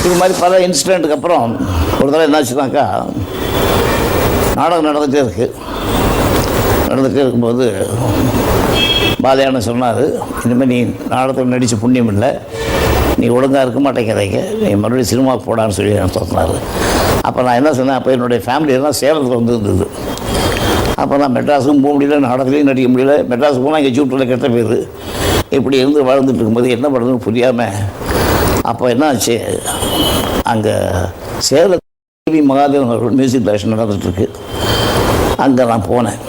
இது மாதிரி பல இன்சிடெண்ட்டுக்கு அப்புறம் ஒரு தடவை என்னாச்சுனாக்கா, நாடகம் நடந்துகிட்டே இருக்கும்போது பாலியான சொன்னார், இனிமேல் நீ நாடகத்தில் நடித்து புண்ணியம் இல்லை, நீ ஒழுங்காக இருக்க மாட்டேங்கிறீங்க, நீ மறுபடியும் சினிமாவுக்கு போடான்னு சொல்லி நான் சொன்னார். அப்போ நான் என்ன சொன்னேன், அப்போ என்னுடைய ஃபேமிலியெல்லாம் சேலத்தில் இருந்தது. அப்போ நான் மெட்ராஸுக்கும் போக முடியல, நாடகத்துலேயும் நடிக்க முடியல. மெட்ராஸுக்கு போனால் இங்கே ஜூட்டில் கெட்ட பேர். இப்படி இருந்து வாழ்ந்துட்டு இருக்கும்போது என்ன பண்ணுறதுன்னு புரியாமல் அப்போ என்ன ஆச்சு, அங்கே சேலம் கேவி மகாதேவன் மியூசிக் டைரக்ஷன் நடந்துகிட்ருக்கு. அங்கே நான் போனேன்,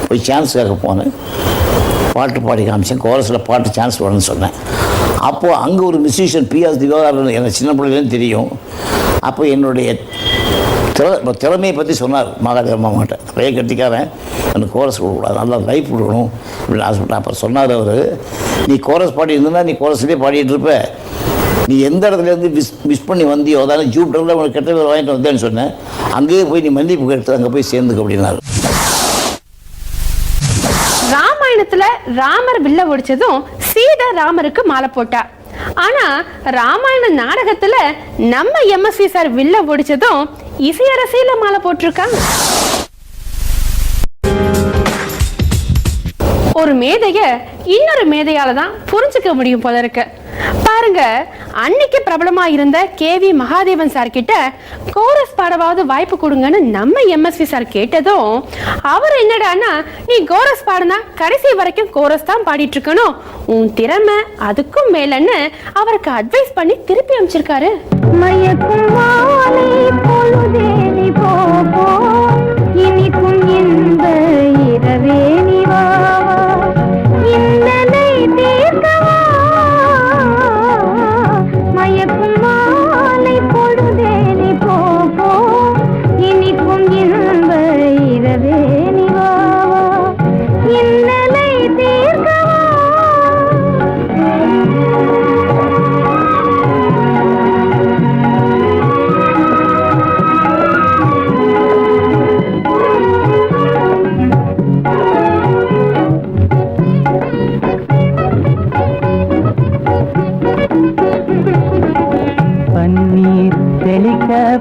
போய் சான்ஸுக்காக போனேன். பாட்டு பாடி காமிச்சேன், கோரஸில் பாட்டு சான்ஸ் வரணும்னு சொன்னேன். அப்போது அங்கே ஒரு மியூசிஷியன் பிஎஸ் திவாகரன் எனக்கு சின்ன பிள்ளைலேருந்து தெரியும். அப்போ என்னுடைய திறமையை பற்றி சொன்னார் மகாதேவன் மாமாட்ட. பையன் கட்டிக்காரன், எனக்கு கோரஸ் கொடுக்கூடாது, நல்லா லைஃப் கொடுக்கணும் அப்படின்னு ஆசைப்பட்டேன். அப்போ சொன்னார் அவர், நீ கோரஸ் பாடி இருந்தனா நீ கோரஸ்லேயே பாடிட்டு இருப்ப, நீ எந்த இடத்துலேருந்து மிஸ் பண்ணி வந்தியோ அதான ஜூப்டரில் உனக்கு கெட்ட பேர் வாங்கிட்டு வந்தேன்னு சொன்னேன், அங்கேயே போய் நீ மன்னிப்பு கேட்டு அங்கே போய் சேர்ந்துக்க அப்படின்னாரு. ராமாயணத்துல ராமர் வில்ல ஒடிச்சதும் சீதை ராமருக்கு மாலை போட்டா. ஆனா ராமாயண நாடகத்துல நம்ம எம்எஸ்வி சார் வில்ல ஒடிச்சதும் இசையரசியில மாலை போட்டிருக்காங்க. ஒரு மேதைய இன்னொரு மேதையால தான் புரிஞ்சுக்க முடியும் போல இருக்கு. பாருங்க, அன்னைக்கு பிரபலமா இருந்த கேவி மகாதேவன் சார் கிட்ட கோரஸ் பாடவாவது வாய்ப்பு கொடுங்கன்னு நம்ம எம்எஸ்வி சார் கேட்டதும் அவர் என்னடான்னா, நீ கோரஸ் பாடுனா கடைசி வரைக்கும் கோரஸ் தான் பாடிட்டு இருக்கணும், உன் திறமை அதுக்கும் மேலன்னு அவருக்கு அட்வைஸ் பண்ணி திருப்பி அமைச்சிருக்காரு.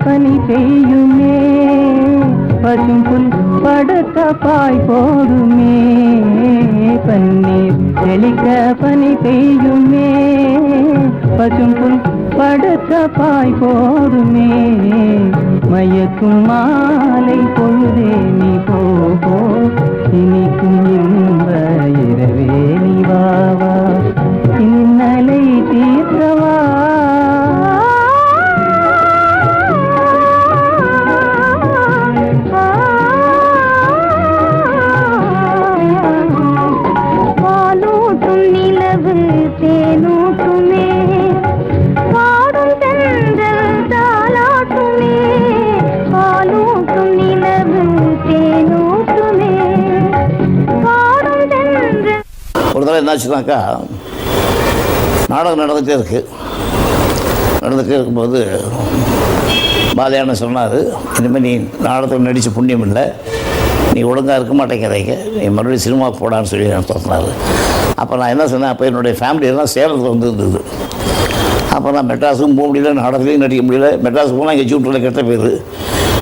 பனி பெய்யுமே, பசும் புல் படுக்க பாய் போடுமே, பன்னீர் தெளிக்க பனி பெய்யுமே, பசும் புல் படுக்க பாய் போடுமே, மயக்கும் மாலை பொழுதே நீ போ, இனிக்கும் இன்ப இரவே நீ வாவா, இன்னலை தீர்க்கவா. ஒரு தடவை என்னாச்சுனாக்கா, நாடகம் நடந்துகிட்டே இருக்கும்போது பாலியான சொன்னார், இனிமேல் நீ நாடகத்தில் நடித்து புண்ணியம் இல்லை, நீ ஒழுங்காக இருக்க மாட்டேங்கிறீங்க, நீ மறுபடியும் சினிமாவுக்கு போடான்னு சொல்லி நான் சொன்னார். அப்போ நான் என்ன சொன்னேன், அப்போ என்னுடைய ஃபேமிலியெல்லாம் சேலத்தில் இருந்தது. அப்போ நான் மெட்ராஸுக்கும் போக முடியல, நாடகத்துலையும் நடிக்க முடியல. மெட்ராஸுக்கு போனால் இங்கே ஜூட்டில் கெட்ட பேர்.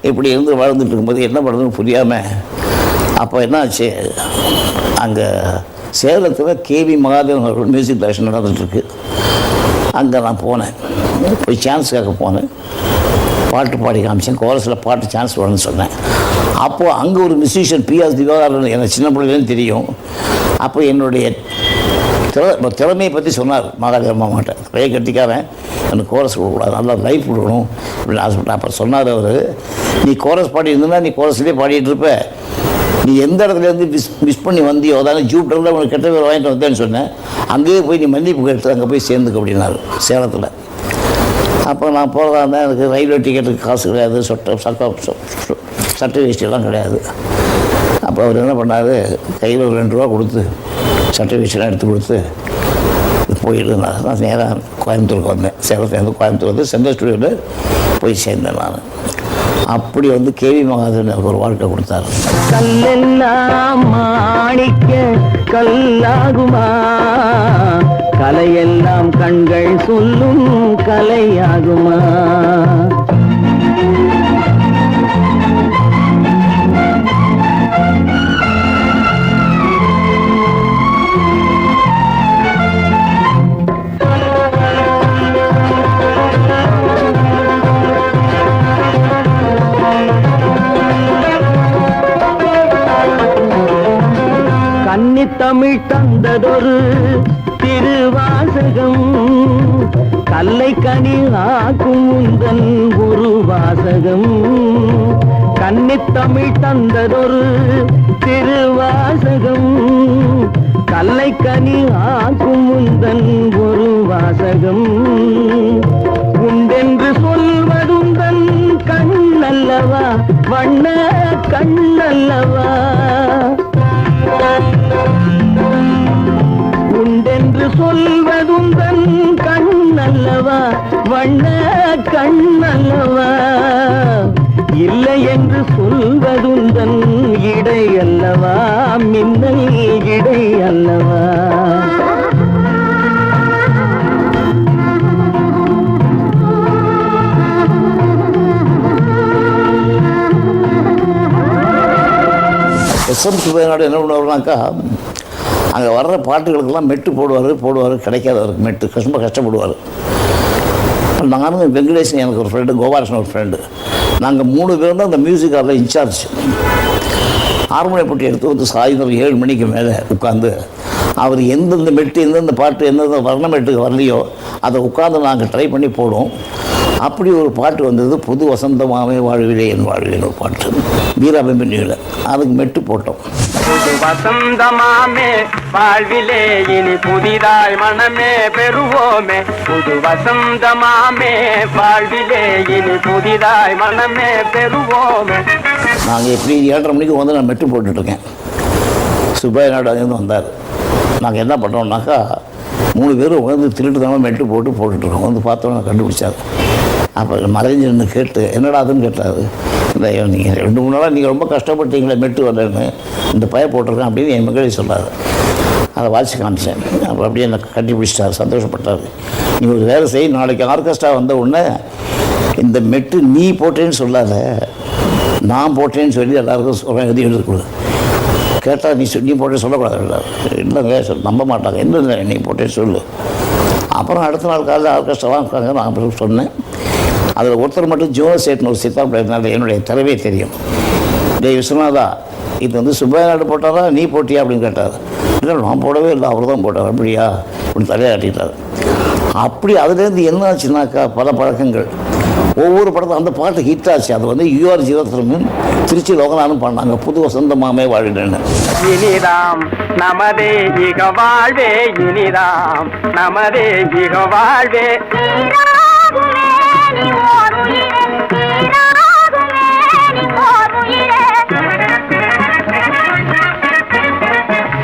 இப்படி இருந்து வாழ்ந்துட்டு இருக்கும்போது என்ன பண்ணுறதுன்னு புரியாமல் அப்போ என்ன ஆச்சு, அங்கே சேலத்தில் கேவி மகாதேவன் அவர்கள் மியூசிக் டைரக்ஷன் நடந்துகிட்ருக்கு. அங்கே நான் போனேன், போய் சான்ஸுக்காக போனேன். பாட்டு பாடி காமிச்சேன், கோரஸில் பாட்டு சான்ஸ் வரணும்னு சொன்னேன். அப்போது அங்கே ஒரு மியூசிஷியன் பிஎஸ் திவாகரன் எனக்கு சின்ன பிள்ளைலேருந்து தெரியும். அப்போ என்னுடைய திறமையை பற்றி சொன்னார் மகாதேவன் மாமாட்ட. கையை கட்டிக்காரன், எனக்கு கோரஸ் கொடுக்கக்கூடாது, நல்லா லைஃப் கொடுக்கணும் அப்படின்னு ஆசைப்பட்டேன். அப்போ சொன்னார் அவர், நீ கோரஸ் பாடி இருந்தனா நீ கோரஸ்லேயே பாடிட்டு இருப்ப, நீ எந்த இடத்துலேருந்து மிஸ் பண்ணி வந்தியோ அதான ஜூப்டரில் உனக்கு கெட்ட பேர் வாங்கிட்டு வந்தேன்னு சொன்னேன், அங்கேயே போய் நீ மன்னிப்பு கேட்டு அங்கே போய் சேர்ந்துக்க அப்படின்னாரு சேலத்தில். அப்போ நான் போகிறதா இருந்தால் எனக்கு ரயில்வே டிக்கெட்டுக்கு காசு கிடையாது, சட்டை வேஷ்டியெல்லாம் கிடையாது. அப்போ அவர் என்ன பண்ணார், கையில் ஒரு 2 ரூபா கொடுத்து சட்டை வேஷ்டியெல்லாம் எடுத்து கொடுத்து போயிட்டுருந்தார். நான் நேராக கோயம்புத்தூருக்கு வந்தேன். சேலத்துலேருந்து கோயம்புத்தூர் வந்து சென்ட்ரல் ஸ்டுடியோவில் போய் சேர்ந்தேன் நான். அப்படி வந்து கேவி மகாதேவன் எனக்கு ஒரு வாழ்க்கை கொடுத்தாரு. கல்லெல்லாம் மாணிக்க கல்லாகுமா, கலையெல்லாம் கண்கள் சொல்லும் கலையாகுமா. கன்னித்தமிழ் தந்ததொரு திருவாசகம், கல்லை கனி ஆக்கும் உந்தன் ஒரு வாசகம். கன்னித்தமிழ் தந்ததொரு திருவாசகம், கல்லை கனி ஆக்கும் உந்தன் ஒரு வாசகம். உண்டென்று சொல்வதுந்தன் கண்ணல்லவா, வண்ண கண்ணல்லவா. உண்டென்று சொல்வதுந்தன் கண்ணல்லவா, வண்ண கண்ணல்லவா. இல்லை என்று சொல்வதுந்தன் இடை அல்லவா, மின்னல் இடை அல்லவா. எஸ்எம் சுப்பையநாடு என்ன பண்ணுவாருனாக்கா, அங்கே வர்ற பாட்டுகளுக்கெல்லாம் மெட்டு போடுவார், கிடைக்காதவருக்கு மெட்டு ரொம்ப கஷ்டப்படுவார். நானும் வெங்கடேசன் எனக்கு ஒரு ஃப்ரெண்டு, கோபாலகிருஷ்ணன் ஒரு ஃப்ரெண்டு, நாங்கள் 3 பேரும் தான் அந்த மியூசிக் ஹாலில் இன்சார்ஜ். ஹார்மோனியம் போட்டி எடுத்து வந்து சாயந்தரம் 7 மணிக்கு மேலே உட்காந்து அவர் எந்தெந்த மெட்டு எந்தெந்த பாட்டு எந்தெந்த வர்ண மெட்டுக்கு வரலையோ அதை உட்காந்து நாங்கள் ட்ரை பண்ணி போடுவோம். அப்படி ஒரு பாட்டு வந்தது, புது வசந்தமாமே வாழ்விலே என் வாழ்விலேன்னு ஒரு பாட்டு, வீராபெம்பினியில். அதுக்கு மெட்டு போட்டோம். புது வசந்தமாமே வாழ்விலே இனி புதிதாய் மனமே பெறுவோமே, புது வசந்தமாமே வாழ்விலே இனி புதிதாய் மனமே பெறுவோமே. நாங்கள் எப்படி 7:30 மணிக்கு வந்து நான் மெட்டு போட்டுட்ருக்கேன். சுப்பையநாடு அங்கேருந்து வந்தார். நாங்கள் என்ன பண்ணுறோம்னாக்கா 3 பேரும் உட்காந்து திருட்டுத்தனமாக மெட்டு போட்டுட்ருக்கோம். வந்து பார்த்தோன்னா கண்டுபிடிச்சார். அப்போ மறைஞ்சு நின்று கேட்டு என்னடா அதுன்னு கேட்டார். இல்லை நீங்கள் 2-3 நாளாக நீங்கள் ரொம்ப கஷ்டப்பட்டீங்களே மெட்டு வரலன்னு, இந்த பைய போட்டிருக்கேன் அப்படின்னு என் மகளே சொன்னார். அதை வாட்சி காமிச்சேன். அப்போ அப்படியே எனக்கு கண்டுபிடிச்சிட்டார், சந்தோஷப்பட்டார். நீ ஒரு வேலை செய், நாளைக்கு ஆர்கெஸ்ட்ரா வந்த உடனே இந்த மெட்டு நீ போட்டேன்னு சொல்லாத, நான் போட்டேன்னு சொல்லி எல்லாருக்கும் சொல்கிறேன், எதுவும் எழுதக்கூடாது. கேட்டால் நீ போட்டே சொல்லக்கூடாது. இல்லைங்க நம்ப மாட்டாங்க. இல்லை நீ போட்டே சொல்லு. அப்புறம் அடுத்த நாள் காலையில் ஆர்கெஸ்ட்ராலாம் இருக்காங்க. நான் அப்புறம் சொன்னேன். அதில் ஒருத்தர் மட்டும் ஜோசேட்னு ஒரு சித்தா பிள்ளைனால என்னுடைய திறவே தெரியும். டேய் விஸ்வநாதா, இது வந்து சுப்பையநாடு போட்டாரா நீ போட்டியா அப்படின்னு கேட்டார். இல்லை நான் போடவே இல்லை, அவர் தான் போட்டார். அப்படியா அப்படின்னு தலையை காட்டிட்டார். அப்படி அதுலேருந்து என்ன ஆச்சுனாக்கா பல பழக்கங்கள். ஒவ்வொரு படத்தும் அந்த பாட்டு ஹிட் ஆச்சு. அது வந்து UR ஜீவத்திரமும் திருச்சி லோகநாதனும் பண்ணாங்க, புது வசந்தமாமே வாழ்விடன்னு. இனிதாம் நமதே இக வாழ்வே, இனிதாம் நமதே இக வாழ்வே.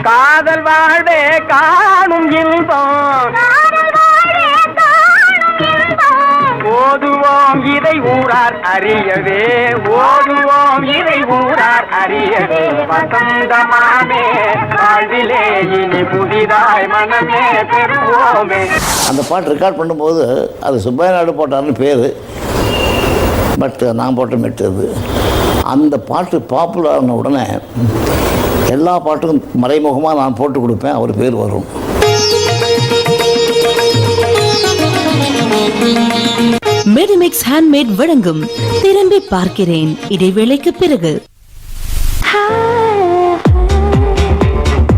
காதல் வாழ்வே காணும் இன்பம், ஓதுவோம் இதை ஊரார் அறியவே ஓதுவோம் இதை ஊரார் அறியவே வசந்தமாமே வாழ்விலே இனி புதிதாய் மனமே பெறுவோமே. அந்த பாட்டு ரெக்கார்ட் பண்ணும்போது அது சுப்பையா நாயுடு போட்டார்னு பேர், பட் நான் போட்ட மெட்டு அது. அந்த பாட்டு பாப்புலர் ஆன உடனே எல்லா பாட்டுக்கும் மறைமுகமாக நான் போட்டு கொடுப்பேன், அவர் பேர் வரும். மெடிமிக்ஸ் ஹேண்ட்மேட் வழங்கும் திரும்பி பார்க்கிறேன் இடைவேளைக்கு பிறகு.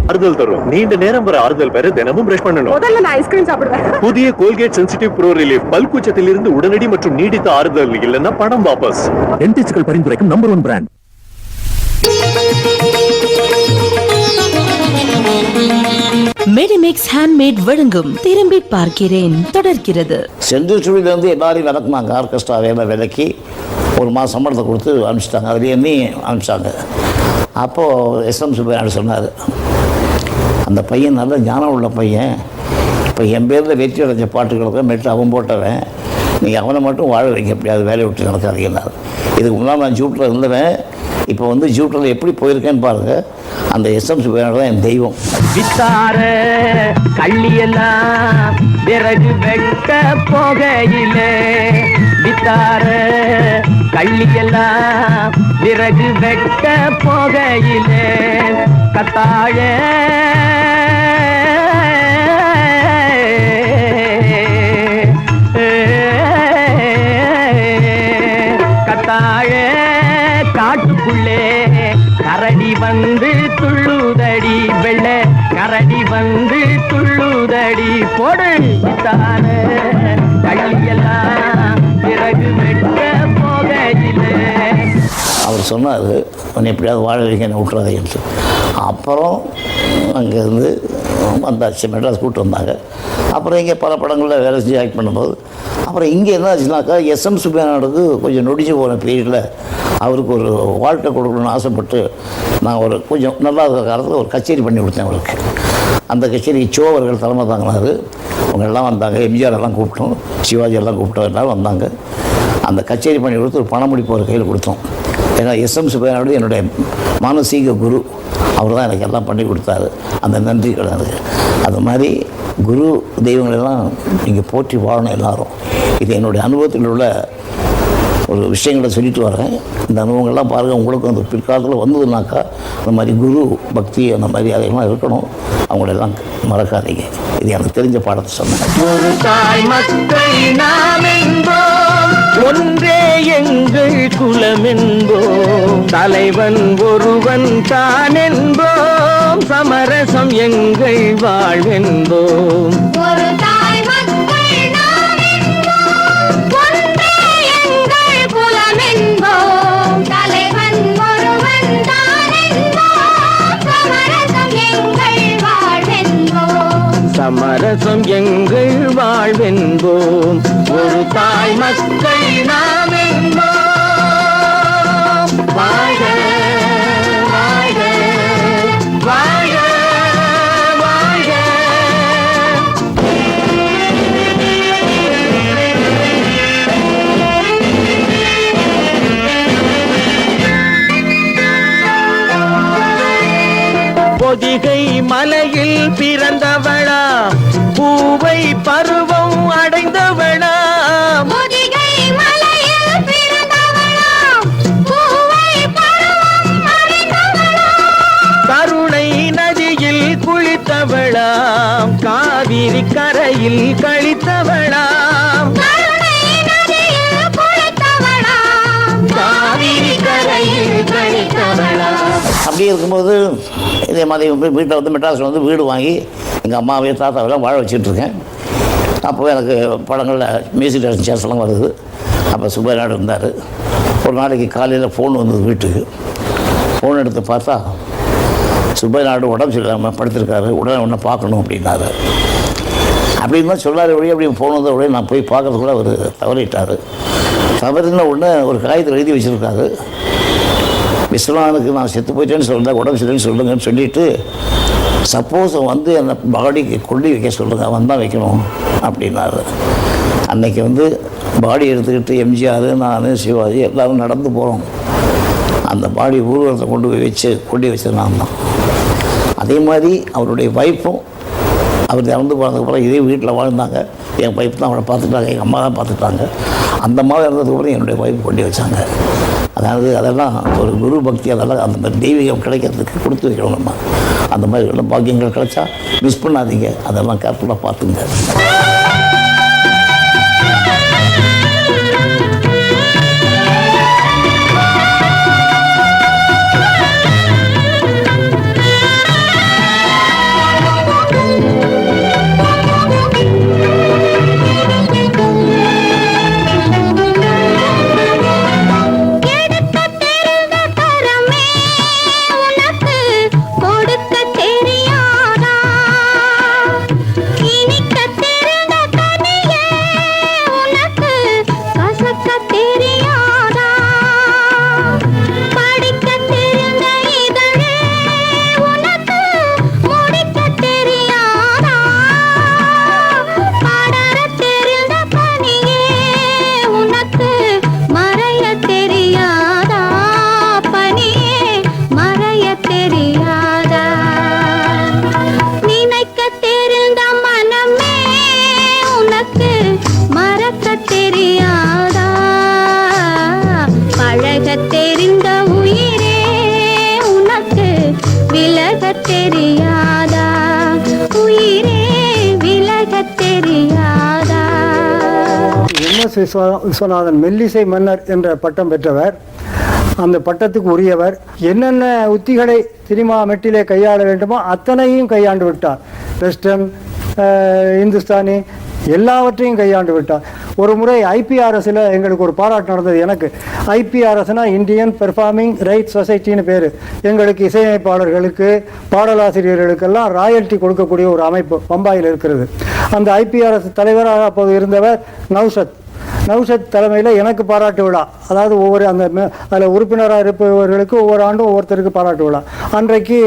ஆறுதல் தரும் நீண்ட நேரம் வர ஆறுதல் பெற தினமும் பிரஷ் பண்ணணும். முதல்ல நான் ஐஸ்கிரீம் சாப்பிடுவேன். புதிய கோல்கேட் சென்சிட்டிவ் ப்ரோ ரிலீஃப் பல்கூச்சத்தில் இருந்து உடனடி மற்றும் நீடித்த ஆறுதல், இல்லைன்னா பணம் வாபஸ். டென்டிஸ்ட்கள் பரிந்துரைக்கும் நம்பர் 1 பிராண்ட். மெடிமிக்ஸ் ஹேண்ட்மேட் வழங்கும் திரும்பி பார்க்கிறேன் தொடர்கிறது. செந்தில் சுழிலேருந்து எல்லாரையும் விளக்குனாங்க, ஆர்கெஸ்ட்ரா வேலை விலக்கி ஒரு மாதம் சம்பளத்தை கொடுத்து அனுப்பிச்சிட்டாங்க. அதில் எண்ணி அனுப்பிச்சாங்க. அப்போது எஸ்எம் சுப்பையா சொன்னார், அந்த பையன் நல்ல ஞானம் உள்ள பையன், இப்போ என் பேரில் வெற்றி அடைஞ்ச பாட்டுகளுக்கு மெட்டு அவன் போட்டவன், நீங்கள் அவனை மட்டும் வாழ வைக்க எப்படியாவது வேலையை விட்டு நடக்காதீங்கன்னாரு. இதுக்கு முன்னால் நான் ஜூட்டில் இருந்தவன், இப்போ வந்து ஜூட்டில் எப்படி போயிருக்கேன்னு பாருங்கள். அந்த எஸ்எம் சுப்பையா தான் என் தெய்வம். வித்தார கள்ளியெல்லாம் விறகு வெட்ட போகையிலே, வித்தார கள்ளியெல்லாம் விறகு வெட்ட போகையிலே, கத்தாழ கத்தாழ காட்டுக்குள்ளே கரடி வந்து துள்ளுதடி, வெள்ள கரடி வந்து துள்ளுதடி, போடு வித்தார கள்ளியெல்லாம் பிறகு வெட்ட போகையிலே. அவர் சொன்னார், உன்னை எப்படியாவது வாழ வைக்க என்னை விட்டுறாதேன்ட்டு. அப்புறம் அங்கேருந்து வந்தாச்சு, மெட்ராஸ் கூப்பிட்டு வந்தாங்க. அப்புறம் இங்கே பல படங்களில் வேலை செஞ்சு ஆக்ட் பண்ணும்போது, அப்புறம் இங்கே என்ன ஆச்சுனாக்கா எஸ்எம் சுப்பையா நாயுடுக்கு கொஞ்சம் நொடிஞ்சு போன பீரியடில் அவருக்கு ஒரு வாழ்க்கை கொடுக்கணும்னு ஆசைப்பட்டு நான் ஒரு கொஞ்சம் நல்லா இருக்கிற காலத்தில் ஒரு கச்சேரி பண்ணி கொடுத்தேன் அவருக்கு. அந்த கச்சேரிக்கு சோ அவர்கள் தலைமை தாங்கினார். அவங்க எல்லாம் வந்தாங்க, எம்ஜிஆர் எல்லாம் கூப்பிட்டோம், சிவாஜி எல்லாம் கூப்பிட்டோம், எல்லோரும் வந்தாங்க. அந்த கச்சேரி பண்ணி கொடுத்து ஒரு பணமுடிப்பு ஒரு கையில் கொடுத்தோம். ஏன்னா எஸ்எம் சுப்பையா நாயுடு என்னுடைய மானசீக குரு, அவர் தான் எனக்கு எல்லாம் பண்ணி கொடுத்தாரு. அந்த நன்றி கிடையாது. அது மாதிரி குரு தெய்வங்களெல்லாம் நீங்கள் போற்றி வாழணும் எல்லாரும். இது என்னுடைய அனுபவத்தில் உள்ள ஒரு விஷயங்களை சொல்லிட்டு வரேன். இந்த அனுபவங்கள்லாம் பாருங்கள், உங்களுக்கு அந்த பிற்காலத்தில் வந்ததுனாக்கா அந்த மாதிரி குரு பக்தி அந்த மாதிரி அதெல்லாம் இருக்கணும். அவங்களெல்லாம் மறக்காதீங்க. இது எனக்கு தெரிஞ்ச பாடத்தை சொன்னேன். ஒரு தாய் மக்கள் நாம் என்போம், ஒன்றே எங்கள் குலம் என்போம், தலைவன் ஒருவன் தான் என்போம், சமரசம் எங்கள் வாழ்வென்போம். ஒரு தாய் மக்கள் நாம் என்போம், ஒன்றே எங்கள் குலம் என்போம், தலைவன் ஒருவன் தான் என்போம், சமரசம் எங்கள் வாழ்வென்போம். சமரசம் எங்கள் வாழ்வென்போம். ஒரு தாய் மக்கள் நாம் என்போம். வாழ்க வாழ்க வாழ்க வாழ்க. பொதிகை மலையில் பிறந்தவளா, பூவை பருவம் அடைந்தவளா, பொதிகை மலையில் பிறந்தவளா, பூவை பருவம் அடைந்தவளா, கருணை நதியில் குளித்தவளா, காவிரி கரையில் கழித்தவளா, கருணை நதியில் குளித்தவளா, காவிரி கரையில் கழித்தவளா. அப்படி இருக்கும்போது இதே மாதிரி வீட்டில் வந்து மெட்ராஸில் வந்து வீடு வாங்கி எங்கள் அம்மாவையும் தாத்தாவெல்லாம் வாழ வச்சுட்ருக்கேன். அப்போது எனக்கு படங்களில் மியூசிக் டைரக்ஷன் சேர்ஸ்லாம் வருது. அப்போ சுப்பையா நாயுடு இருந்தார். ஒரு நாளைக்கு காலையில் ஃபோன் வந்தது வீட்டுக்கு. ஃபோன் எடுத்து பார்த்தா சுப்பையா நாயுடு உடம்பு சரியில்லாமல் படுத்திருக்காரு, உடனே ஒன்று பார்க்கணும் அப்படின்னாரு. அப்படின்னு தான் சொல்லாத ஒழிய அப்படி ஃபோன் வந்த உடனே நான் போய் பார்க்கறதுக்குள்ள அவர் தவறிட்டார். தவறின உடனே ஒரு காகிதத்தில் எழுதி வச்சுருக்காரு, விஸ்வநாதனுக்கு நான் செத்து போயிட்டேன்னு சொல்லுங்கள், உடம்பு சரியில்லைன்னு சொல்லுங்கன்னு சொல்லிவிட்டு சப்போஸ் வந்து அந்த பாடிக்கு கொள்ளி வைக்க சொல்லுங்கள், அவன் தான் வைக்கணும் அப்படின்னாரு. அன்னைக்கு வந்து பாடி எடுத்துக்கிட்டு எம்ஜிஆர், நான், சிவாஜி எல்லோரும் நடந்து போகிறோம். அந்த பாடி ஊர்வலத்தை கொண்டு வச்சது நான் தான். அதே மாதிரி அவருடைய வைஃபும் அவர் இறந்து போனதுக்கப்புறம் இதே வீட்டில் வாழ்ந்தாங்க. என் வைஃப் தான் அவளை பார்த்துட்டாங்க, எங்கள் அம்மா தான் பார்த்துட்டாங்க. அந்த மாதிரி இறந்ததுக்கப்புறம் என்னுடைய வைஃப் கொண்டு வச்சாங்க. அதாவது அதெல்லாம் ஒரு குரு பக்தி, அதெல்லாம் அந்த மாதிரி தெய்வீகம் கிடைக்கிறதுக்கு கொடுத்து வைக்கணும். நம்ம அந்த மாதிரி பாக்கியங்கள் கிடைச்சா மிஸ் பண்ணாதீங்க, அதெல்லாம் கேர்ஃபுல்லாக பார்த்துங்க. விஸ்வநாதன் மெல்லிசை மன்னர் என்ற பட்டம் பெற்றவர். அந்த பட்டத்துக்கு உரியவர். என்னென்ன உத்திகளை சினிமா மெட்டிலே கையாள வேண்டுமோ அத்தனையும் கையாண்டு விட்டார். வெஸ்டர்ன், இந்துஸ்தானி எல்லாவற்றையும் கையாண்டு விட்டார். ஒரு முறை ஐபிஆர்எஸ்ல எங்களுக்கு ஒரு பாராட்டு நடந்தது. எனக்கு ஐபிஆர்எஸ்னா இந்தியன் பெர்ஃபார்மிங் ரைட்ஸ் சொசைட்டின்னு பேர். எங்களுக்கு இசையமைப்பாளர்களுக்கு, பாடலாசிரியர்களுக்கெல்லாம் ராயல்ட்டி கொடுக்கக்கூடிய ஒரு அமைப்பு பம்பாயில் இருக்கிறது. அந்த ஐபிஆர்எஸ் தலைவராக அப்போது இருந்தவர் நௌஷத் தலைமையில் எனக்கு பாராட்டு விழா. அதாவது ஒவ்வொரு அதில் உறுப்பினராக இருப்பவர்களுக்கு ஒவ்வொரு ஆண்டும் ஒவ்வொருத்தருக்கு பாராட்டு விழா. அன்றைக்கு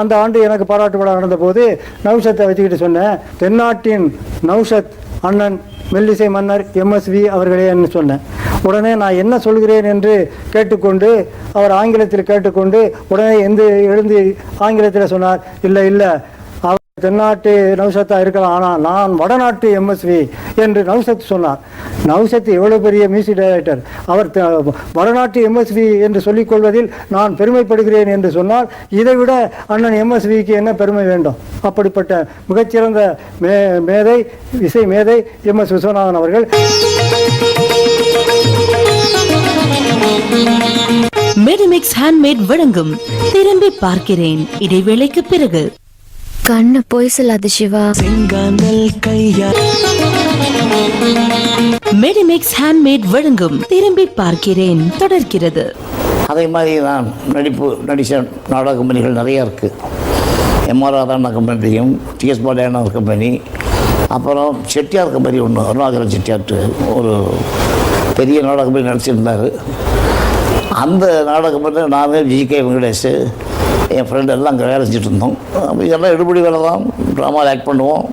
அந்த ஆண்டு எனக்கு பாராட்டு விழா நடந்தபோது நௌஷத்தை வச்சுக்கிட்டு சொன்னேன், தென்னாட்டின் நௌஷத் அண்ணன் மெல்லிசை மன்னர் எம்எஸ்வி அவர்களே என்று சொன்னேன். உடனே நான் என்ன சொல்கிறேன் என்று கேட்டுக்கொண்டு அவர் ஆங்கிலத்தில் கேட்டுக்கொண்டு உடனே எழுந்து ஆங்கிலத்தில் சொன்னார், இல்லை அவர் தென்னாட்டு நௌஷத்தா இருக்கலாம், ஆனால் நான் வடநாட்டு எம்எஸ்வி என்று நௌஷத் சொன்னார். நௌஷத் எவ்வளவு பெரிய மியூசிக் டைரக்டர், அவர் வடநாட்டு எம்எஸ்வி என்று சொல்லிக் கொள்வதில் நான் பெருமைப்படுகிறேன் என்று சொன்னால் இதைவிட அண்ணன் எம்எஸ்விக்கு என்ன பெருமை வேண்டும்? அப்படிப்பட்ட மிகச்சிறந்த மேதை, இசை மேதை எம்எஸ் விஸ்வநாதன் அவர்கள். மெடிமிக்ஸ் ஹேண்ட்மேட் வழங்கும் திரும்பி பார்க்கிறேன். இடைவேளைக்கு பிறகு. கண்ணு போய் சொல்லாது சிவா. மெடிமிக்ஸ் ஹேண்ட்மேட் வழங்கும் திரும்பி பார்க்கிறேன் தொடர்கிறது. அதே மாதிரி நான் நடித்த நாடக கம்பெனிகள் நிறையா இருக்குது. எம்ஆர் ராதாண்ணா கம்பெனி தெரியும், டிஎஸ் பாலையாண்ணா கம்பெனி, அப்புறம் செட்டியார் கம்பெனி ஒன்று, அருணாகரன் செட்டியார்ட்டு ஒரு பெரிய நாடக கம்பெனி நடிச்சிருந்தார். அந்த நாடக கம்பெனியில் நான், ஜிகே வெங்கடேஷ், என் ஃப்ரெண்டு எல்லாம் அங்கே வேலை செஞ்சுட்டு இருந்தோம். அப்போ இதெல்லாம் எடுபடி வேலை தான். ட்ராமாவில் ஆக்ட் பண்ணுவோம்,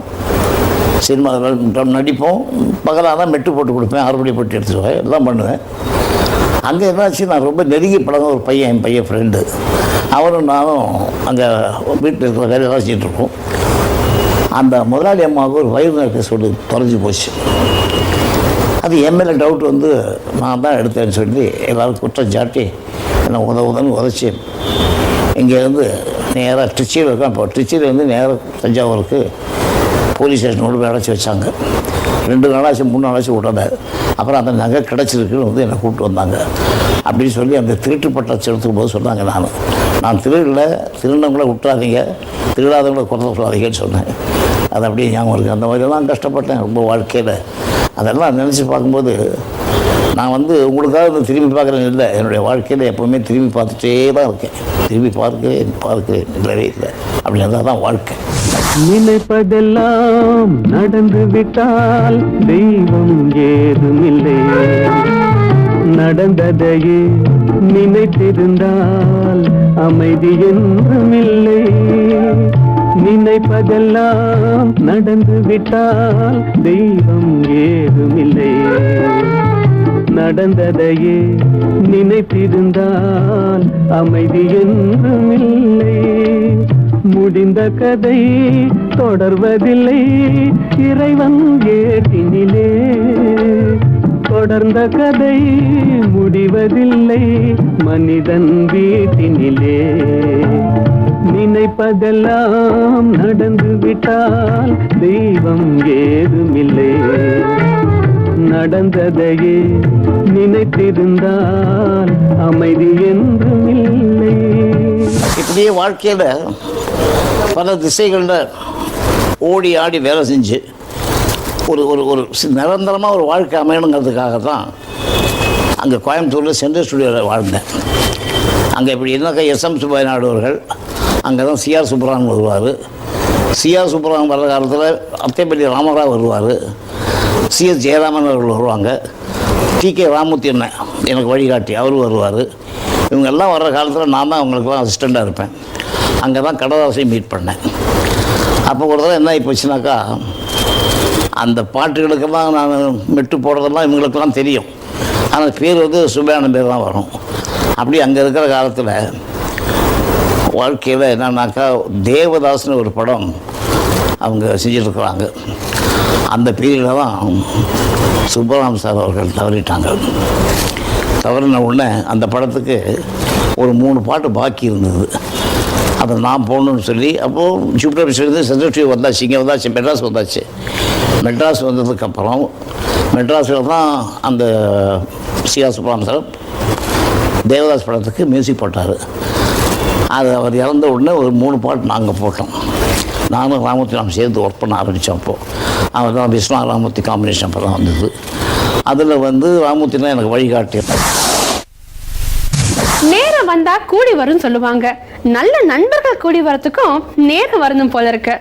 சினிமாவில் நடிப்போம். பகலாக தான் மெட்டு போட்டு கொடுப்பேன், அறுபடி போட்டு எடுத்துருவேன், எல்லாம் பண்ணுவேன். அங்கே என்னாச்சு, நான் ரொம்ப நெருங்கி பழக ஒரு பையன், என் பையன் ஃப்ரெண்டு, அவரும் நானும் அங்கே வீட்டில் இருக்கிற வேலையெல்லாம் செஞ்சுட்டு இருக்கோம். அந்த முதலாளி அம்மாவுக்கு ஒரு வயிறு நோய் சொல்லி தொலைஞ்சி போச்சு. அது என் மேலே டவுட் வந்து நான் தான் எடுத்தேன்னு சொல்லி எல்லோரும் குற்றம் சாட்டி என்னை உதவுதன்னு உதச்சி இங்கேருந்து நேராக திருச்சியில் இருக்கேன். இப்போ திருச்சியிலேருந்து நேராக தஞ்சாவூருக்கு போலீஸ் ஸ்டேஷன் கொண்டு போய் அடைச்சி வச்சாங்க. 2 நாளாச்சு 3 நாளாச்சு விடலை. அப்புறம் அந்த நகை கிடச்சிருக்குன்னு வந்து என்னை கூப்பிட்டு வந்தாங்க. அப்படின்னு சொல்லி அந்த திருட்டு பட்டத்தை எடுத்துக்கும் போது சொன்னாங்க, நான் திருநவங்களை விட்டுறாதீங்க, திருடாதவங்களை குறைந்த சொல்லாதீங்கன்னு சொன்னேன். அது அப்படியே ஞாபகம் இருக்குது. அந்த மாதிரிலாம் கஷ்டப்பட்டேன் ரொம்ப வாழ்க்கையில். அதெல்லாம் நினச்சி பார்க்கும்போது நான் வந்து உங்களுக்காக வந்து திரும்பி பார்க்குறேன் இல்லை, என்னுடைய வாழ்க்கையில் எப்போவுமே திரும்பி பார்த்துட்டே தான் இருக்கேன். திரும்பி பார்க்கிறேன் இல்லவே இல்லை. அப்படி இருந்தால் தான் வாழ்க்கை. நினைப்பதெல்லாம் நடந்து விட்டால் தெய்வம் ஏதுமில்லை, நடந்ததையே நினைத்திருந்தால் அமைதி என்றுமில்லை. நினைப்பதெல்லாம் நடந்து விட்டால் தெய்வம் ஏதுமில்லை, நடந்ததையே நினைத்திருந்தால் அமைதி என்றும் இல்லை. முடிந்த கதை தொடர்வதில்லை இறைவன் ஏட்டினிலே. தொடர்ந்த கதை முடிவதில்லை மனிதன் வீட்டினிலே. நினைப்பதெல்லாம் நடந்து விட்டால் தெய்வம் ஏதுமில்லை. நடந்ததையே நினைத்திருந்தால் அமைதி என்றும் இல்லை. இப்படியே வாழ்க்கையில் பல திசைகளில் ஓடி ஆடி வேலை செஞ்சு ஒரு ஒரு ஒரு நிரந்தரமாக ஒரு வாழ்க்கை அமையணுங்கிறதுக்காக தான் அங்கே கோயம்புத்தூரில் சென்ட்ரல் ஸ்டுடியோவில் வாழ்ந்தேன். அங்கே இப்படி என்னக்கா எஸ்எம் சுப்பையநாடு அவர்கள், அங்கே தான் சிஆர் சுப்பராமன் வருவார். சிஆர் சுப்பராமன் வர்ற காலத்தில் அத்தைப்பள்ளி ராமராவ் வருவார். சிஎஸ் ஜெயராமன் அவர்கள் வருவாங்க. டிகே ராமூர்த்தி அண்ணன் எனக்கு வழிகாட்டி அவர் வருவார். இவங்கெல்லாம் வர்ற காலத்தில் நான் தான் அவங்களுக்குலாம் அசிஸ்டண்ட்டாக இருப்பேன். அங்கே தான் கடதாசையும் மீட் பண்ணேன். அப்போ ஒரு தடவை என்ன ஆகி போச்சுனாக்கா, அந்த பாட்டுகளுக்கெல்லாம் நான் மெட்டு போடுறதெல்லாம் இவங்களுக்கெல்லாம் தெரியும். ஆனால் பேர் வந்து சுபையான பேர் தான் வரும். அப்படி அங்கே இருக்கிற காலத்தில் வாழ்க்கையில் என்னன்னாக்கா, தேவதாஸ்னு ஒரு படம் அவங்க செஞ்சிட்ருக்குறாங்க. அந்த பீரியடில் தான் சுப்பராம் சார் அவர்கள் தவறிட்டாங்க. தவறின உடனே அந்த படத்துக்கு ஒரு 3 பாட்டு பாக்கி இருந்தது. அதை நான் போகணுன்னு சொல்லி அப்போது ஜூப்டர் பிஸ்லேருந்து சென்ட்ரல் வந்தாச்சு. இங்கே வந்தாச்சு, மெட்ராஸ் வந்தாச்சு. மெட்ராஸ் வந்ததுக்கப்புறம் மெட்ராஸில் தான் அந்த சிஆர் சுப்பராமன் சார் தேவதாஸ் படத்துக்கு மியூசிக் போட்டார். அது அவர் இறந்த உடனே ஒரு 3 பாட்டு நாங்கள் போட்டோம். நானும் ராமூர்த்தி நாம் சேர்ந்து ஒர்க் பண்ண ஆரம்பித்தோம். அப்போது அவர் தான் விஷ்ணா ராமூர்த்தி காம்பினேஷன் அப்போ தான் வந்தது. அதில் வந்து ராமூர்த்தி தான் எனக்கு வழிகாட்டி. நேரம் வந்தா கூடி வரும்னு சொல்லுவாங்க. நல்ல நண்பர்கள் கூடி வரத்துக்கும் நேரம் வரணும் போல இருக்கு.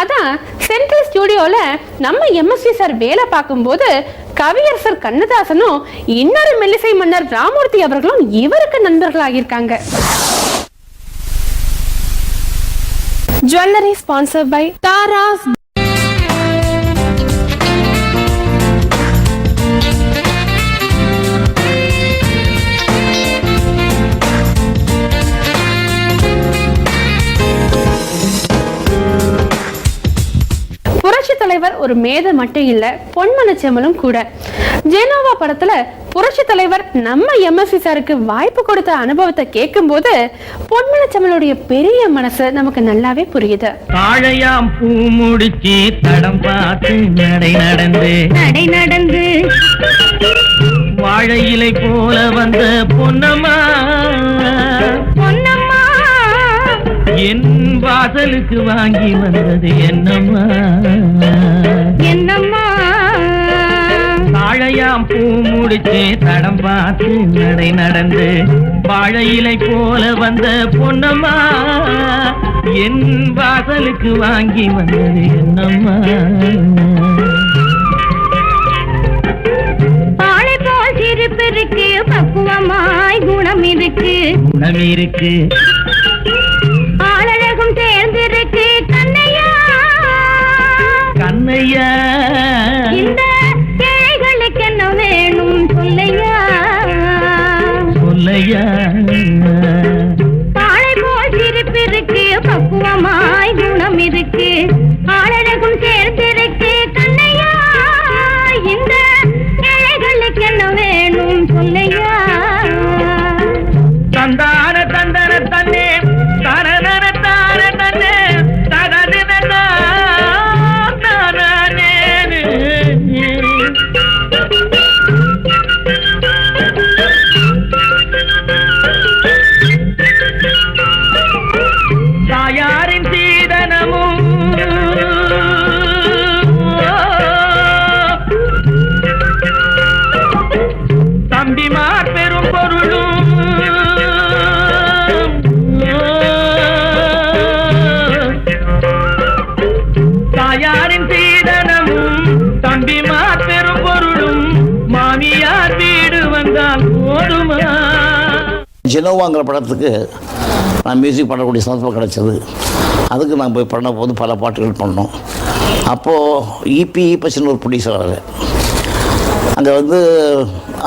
அதான் சென்ட்ரல் ஸ்டுடியோல நம்ம எம்எஸ்வி சார் வேலை பார்க்கும்போது கவியரசர் கண்ணதாசனும் இன்னொரு மெல்லிசை மன்னர் ராமூர்த்தி அவர்களும் இவருக்கு நண்பர்களாகியிருக்காங்க. Jewellery sponsor by Tharas. புரட்சி தலைவர் ஒரு மேதை மட்டும் இல்ல, பொன்மனச்செம்மலும் கூட. ஜெனோவா படத்துல புரட்சி தலைவர் நம்ம எம்எஸ்வி சாருக்கு வாய்ப்பு கொடுத்த அனுபவத்தை கேட்கும் போது பொன்மனச்செம்மலுடைய பெரிய மனசு நமக்கு நல்லாவே புரியுது. தாழையாம் பூ முடிச்சு தடம் பார்த்து நடை நடந்து வாழை இலை போல வந்த பொன்னம்மா என் வாசலுக்கு வாங்கி வந்தது என்னம்மா தாழையாம் பூ முடிச்சு தடம் பார்த்து நடை நடந்து வாழை இலை போல வந்த பொன்னம்மா என் வாசலுக்கு வாங்கி வந்தது என்னம்மா. பாலை போல் சிரிப்பு இருக்கு, பக்குவமாய் குணம் இருக்கு, ஆளழகும் சேர்ந்திருக்கு கண்ணையா. இந்த ஏழைகளுக்கு என்ன வேணும் சொல்லையா. பாலை போல் சிரிப்பு இருக்கு, பக்குவமாய் குணம் இருக்கு, ஆளழகும் சேர்ந்திருக்கு கண்ணையா. இந்த ஏழைகளுக்கு என்ன வேணும் சொல்லையா. தந்தான தந்தன தன்னே தரநர தார தன்னே தரதின தானே தாயாரின் சீதனமும் தம்பிமார் பெரும் பொருளும் தாயாரின் சீதனமும் தம்பிமார் பெரும் பொருளும் மாமியார் வீடு வந்தால் போதுமா. ஜெனோவாங்கிற படத்துக்கு நான் மியூசிக் பண்ணக்கூடிய சந்தர்ப்பம் கிடச்சது. அதுக்கு நான் போய் பண்ண போது பல பாட்டுகள் பண்ணோம். அப்போது ஈபி ஈப்பச்சின்னு ஒரு ப்ரொடியூசர் வர அங்கே வந்து